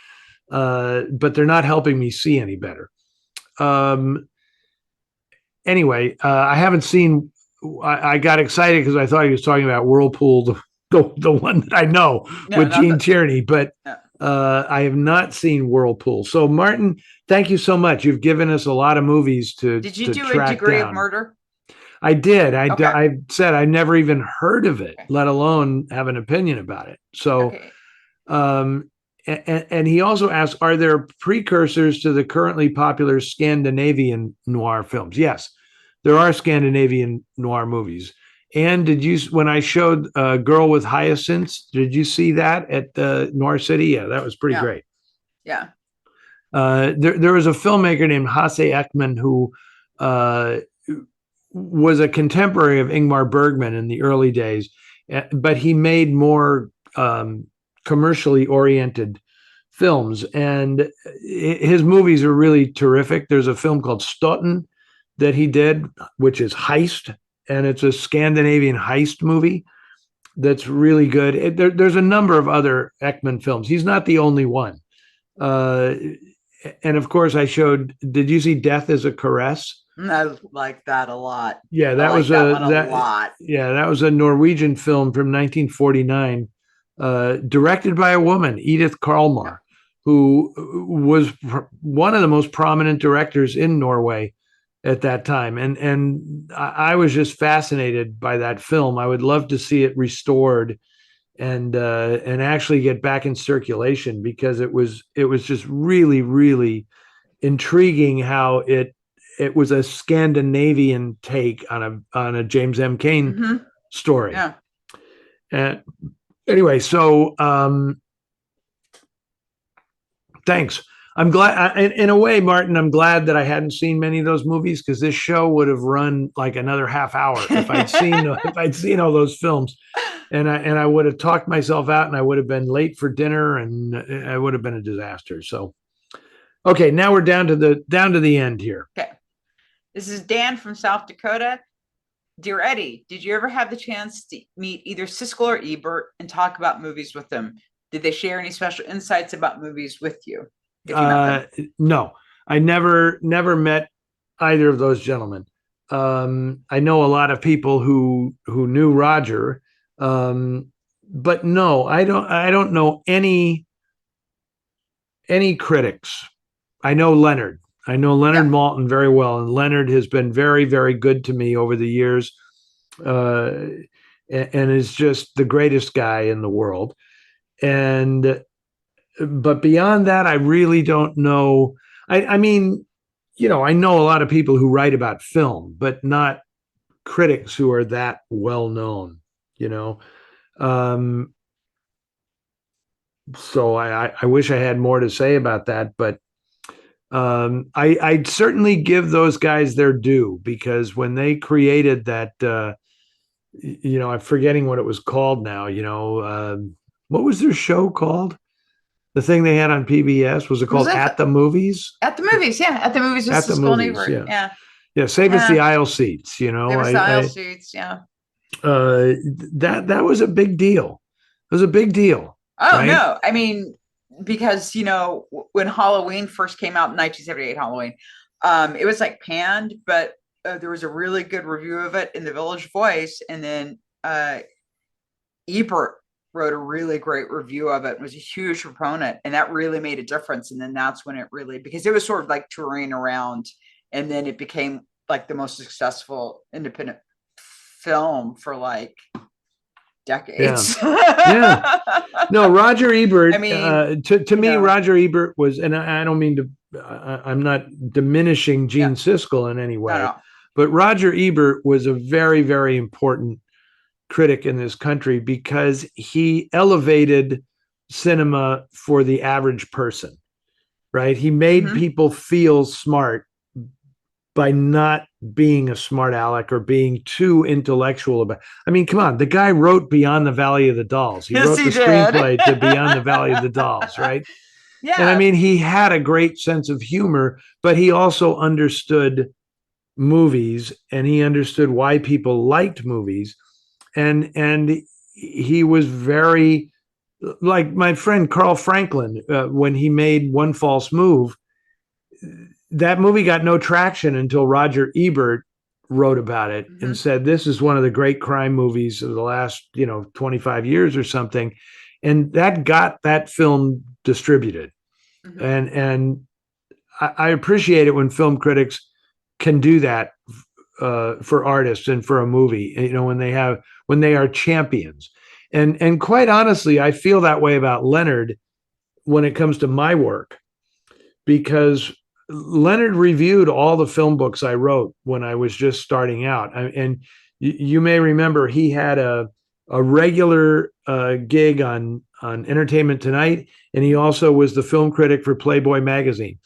But they're not helping me see any better. Anyway, I haven't seen, I got excited because I thought he was talking about Whirlpool, the one that I know with Gene Tierney, but I have not seen Whirlpool. So Martin, thank you so much. You've given us a lot of movies to Did you do A Degree of Murder? I did. I said I never even heard of it, let alone have an opinion about it. So, and he also asked, are there precursors to the currently popular Scandinavian noir films? Yes, there are Scandinavian noir movies. And did you, when I showed Girl with Hyacinths, did you see that at Noir City? Yeah, that was pretty great. Yeah. There was a filmmaker named Hasse Ekman who was a contemporary of Ingmar Bergman in the early days, but he made more commercially oriented films, and his movies are really terrific. There's a film called Stotten that he did, which is heist, and it's a Scandinavian heist movie that's really good. There's a number of other Ekman films. He's not the only one. And of course, I showed. Did you see Death is a Caress? I like that a lot. Yeah, that was a lot. Yeah, that was a Norwegian film from 1949, directed by a woman, Edith Karlmar, who was one of the most prominent directors in Norway at that time. And I was just fascinated by that film. I would love to see it restored and actually get back in circulation, because it was just really, really intriguing how it was a Scandinavian take on a James M. Cain story. Yeah. Anyway, so thanks. I'm glad, in a way, Martin, I'm glad that I hadn't seen many of those movies, because this show would have run like another half hour if I'd seen all those films, and I would have talked myself out, and I would have been late for dinner, and it would have been a disaster. So, okay, now we're down to the end here. Okay, this is Dan from South Dakota. Dear Eddie, did you ever have the chance to meet either Siskel or Ebert and talk about movies with them? Did they share any special insights about movies with you? No, I never met either of those gentlemen. I know a lot of people who knew Roger, but no, I don't know any critics. I know Leonard Maltin very well, and Leonard has been very, very good to me over the years, and is just the greatest guy in the world. But beyond that, I really don't know. I mean, I know a lot of people who write about film, but not critics who are that well known, So I wish I had more to say about that, but I'd certainly give those guys their due, because when they created that, I'm forgetting what it was called now, what was their show called? The thing they had on PBS, was it called At the Movies? At the Movies, yeah. At the Movies with Siskel and Ebert. Yeah, Save Us the Aisle Seats, Save Us the Aisle Seats, yeah. That was a big deal. It was a big deal. Oh, right? No. I mean, because, when Halloween first came out in 1978, Halloween, it was like panned, but there was a really good review of it in the Village Voice. And then Ebert wrote a really great review of it, was a huge proponent, and that really made a difference. And then that's when it really, because it was sort of like touring around, and then it became like the most successful independent film for like decades. Yeah. No, Roger Ebert, I mean, to me, Roger Ebert was, and I don't mean to, I'm not diminishing Gene Siskel in any way, no. But Roger Ebert was a very, very important critic in this country because he elevated cinema for the average person, right? He made people feel smart by not being a smart aleck or being too intellectual about. I mean, come on, the guy wrote Beyond the Valley of the Dolls. He wrote the screenplay to Beyond the Valley of the Dolls, right? Yeah. And I mean, he had a great sense of humor, but he also understood movies and he understood why people liked movies. And he was very, like my friend Carl Franklin, when he made One False Move, that movie got no traction until Roger Ebert wrote about it and said, this is one of the great crime movies of the last, 25 years or something. And that got that film distributed. And I appreciate it when film critics can do that for artists and for a movie, when they are champions. And quite honestly, I feel that way about Leonard when it comes to my work, because Leonard reviewed all the film books I wrote when I was just starting out. And you may remember he had a regular gig on Entertainment Tonight, and he also was the film critic for Playboy magazine.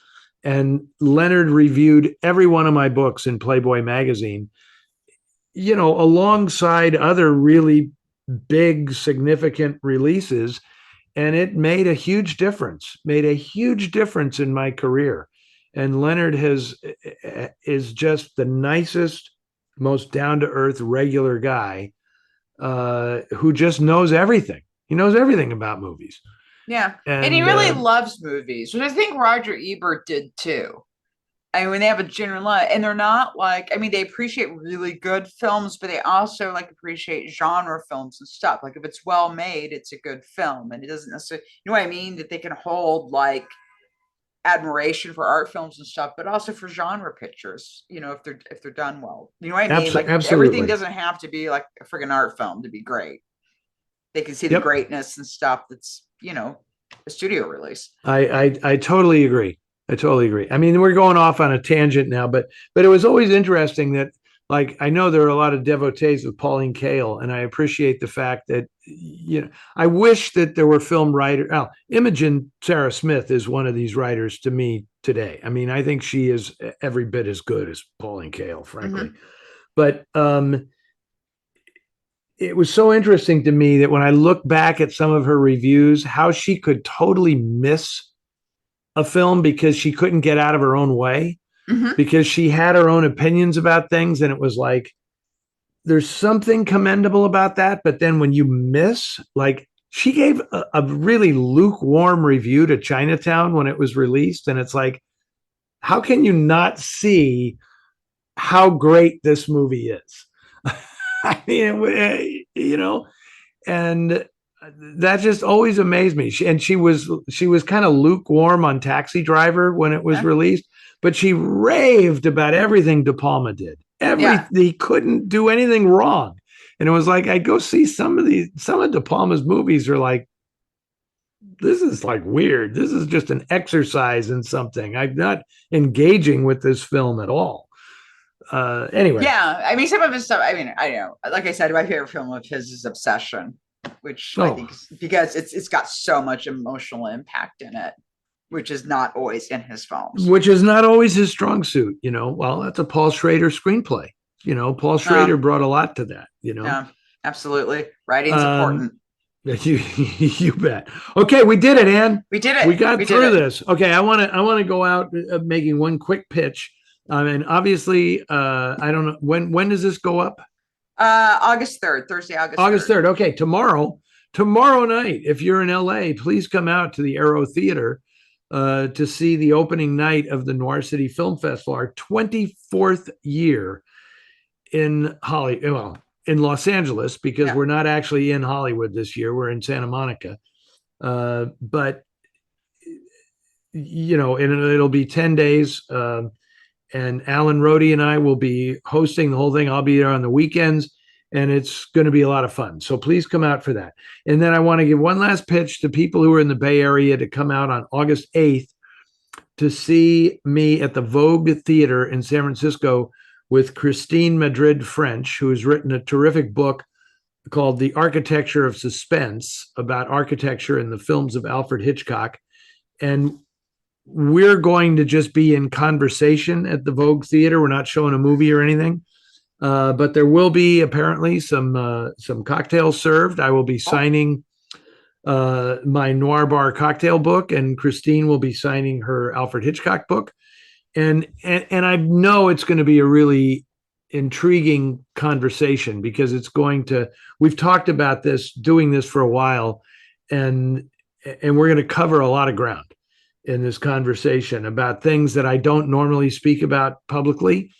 And Leonard reviewed every one of my books in Playboy magazine, alongside other really big, significant releases. And it made a huge difference, in my career. And Leonard is just the nicest, most down-to-earth, regular guy who just knows everything. He knows everything about movies. Yeah. And he really loves movies, which I think Roger Ebert did too. I mean, when they have a general love, and they're not like, I mean, they appreciate really good films, but they also like appreciate genre films and stuff. Like if it's well made, it's a good film. And it doesn't necessarily, you know what I mean? That they can hold like admiration for art films and stuff, but also for genre pictures, if they're done well. You know what I mean? Like absolutely. Everything doesn't have to be like a friggin' art film to be great. They can see the greatness and stuff that's, a studio release. I totally agree. I mean, we're going off on a tangent now, but it was always interesting that, like, I know there are a lot of devotees of Pauline Kael, and I appreciate the fact that, I wish that there were film writers. Imogen Sarah Smith is one of these writers to me today. I mean, I think she is every bit as good as Pauline Kael, frankly. But it was so interesting to me that when I look back at some of her reviews, how she could totally miss a film because she couldn't get out of her own way, because she had her own opinions about things. And it was like, there's something commendable about that. But then when you miss, like, she gave a really lukewarm review to Chinatown when it was released. And it's like, how can you not see how great this movie is? I mean, and that just always amazed me. She was kind of lukewarm on Taxi Driver when it was released, but she raved about everything De Palma did. He couldn't do anything wrong. And it was like, I'd go see some of De Palma's movies are like, this is like weird. This is just an exercise in something. I'm not engaging with this film at all. Anyway. Yeah. I mean, some of his stuff, I mean, I know, like I said, my favorite film of his is Obsession, which I think is because it's got so much emotional impact in it, which is not always in his films. Which is not always his strong suit, Well, that's a Paul Schrader screenplay. Paul Schrader brought a lot to that, Yeah, absolutely. Writing's important. You bet. Okay, we did it, Ann. We did it. We got through this. Okay, I want to go out making one quick pitch. And obviously, I don't know when does this go up? August 3rd, Thursday, August 3rd. Okay, tomorrow night, if you're in LA, please come out to the Aero Theater to see the opening night of the Noir City Film Festival, our 24th year in Los Angeles, because we're not actually in Hollywood this year. We're in Santa Monica. But it'll be 10 days. And Alan Rohde and I will be hosting the whole thing. I'll be there on the weekends, and it's going to be a lot of fun. So please come out for that. And then I want to give one last pitch to people who are in the Bay Area to come out on August 8th to see me at the Vogue Theater in San Francisco with Christine Madrid French, who has written a terrific book called The Architecture of Suspense, about architecture in the films of Alfred Hitchcock. And we're going to just be in conversation at the Vogue Theater. We're not showing a movie or anything. But there will be apparently some cocktails served. I will be signing my Noir Bar cocktail book, and Christine will be signing her Alfred Hitchcock book. And I know it's going to be a really intriguing conversation, because it's going to, we've talked about this, doing this for a while, and we're going to cover a lot of ground in this conversation about things that I don't normally speak about publicly,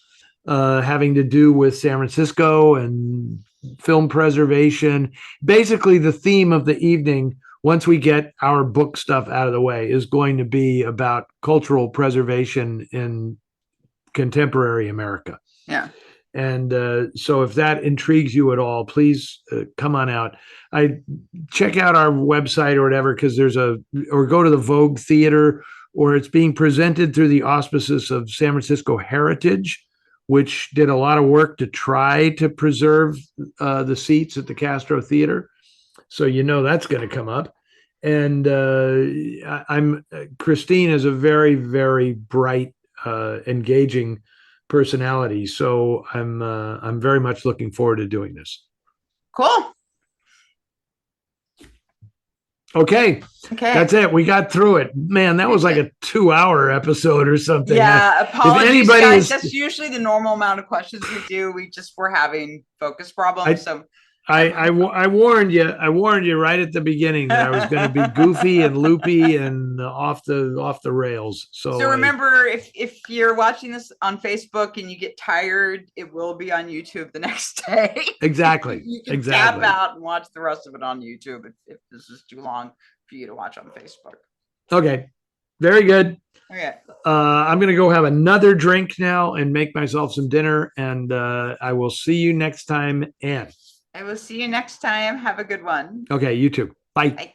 having to do with San Francisco and film preservation. Basically, the theme of the evening, once we get our book stuff out of the way, is going to be about cultural preservation in contemporary America. Yeah. And so if that intrigues you at all, please come on out. I check out our website or whatever, because or go to the Vogue Theater, or it's being presented through the auspices of San Francisco Heritage, which did a lot of work to try to preserve the seats at the Castro Theater. So that's going to come up. And Christine is a very, very bright, engaging personality. So I'm very much looking forward to doing this. Cool. Okay. That's it. We got through it. Man, that was like a 2-hour episode or something. Yeah. Apologies, guys. guys. That's usually the normal amount of questions we do. We just were having focus problems. I warned you. I warned you right at the beginning that I was going to be goofy and loopy and off the rails. So remember, if you're watching this on Facebook and you get tired, it will be on YouTube the next day. Exactly. You can tap out and watch the rest of it on YouTube if this is too long for you to watch on Facebook. Okay. Very good. Okay. I'm going to go have another drink now and make myself some dinner. And I will see you next time, Anne. I will see you next time. Have a good one. Okay, you too. Bye. Bye.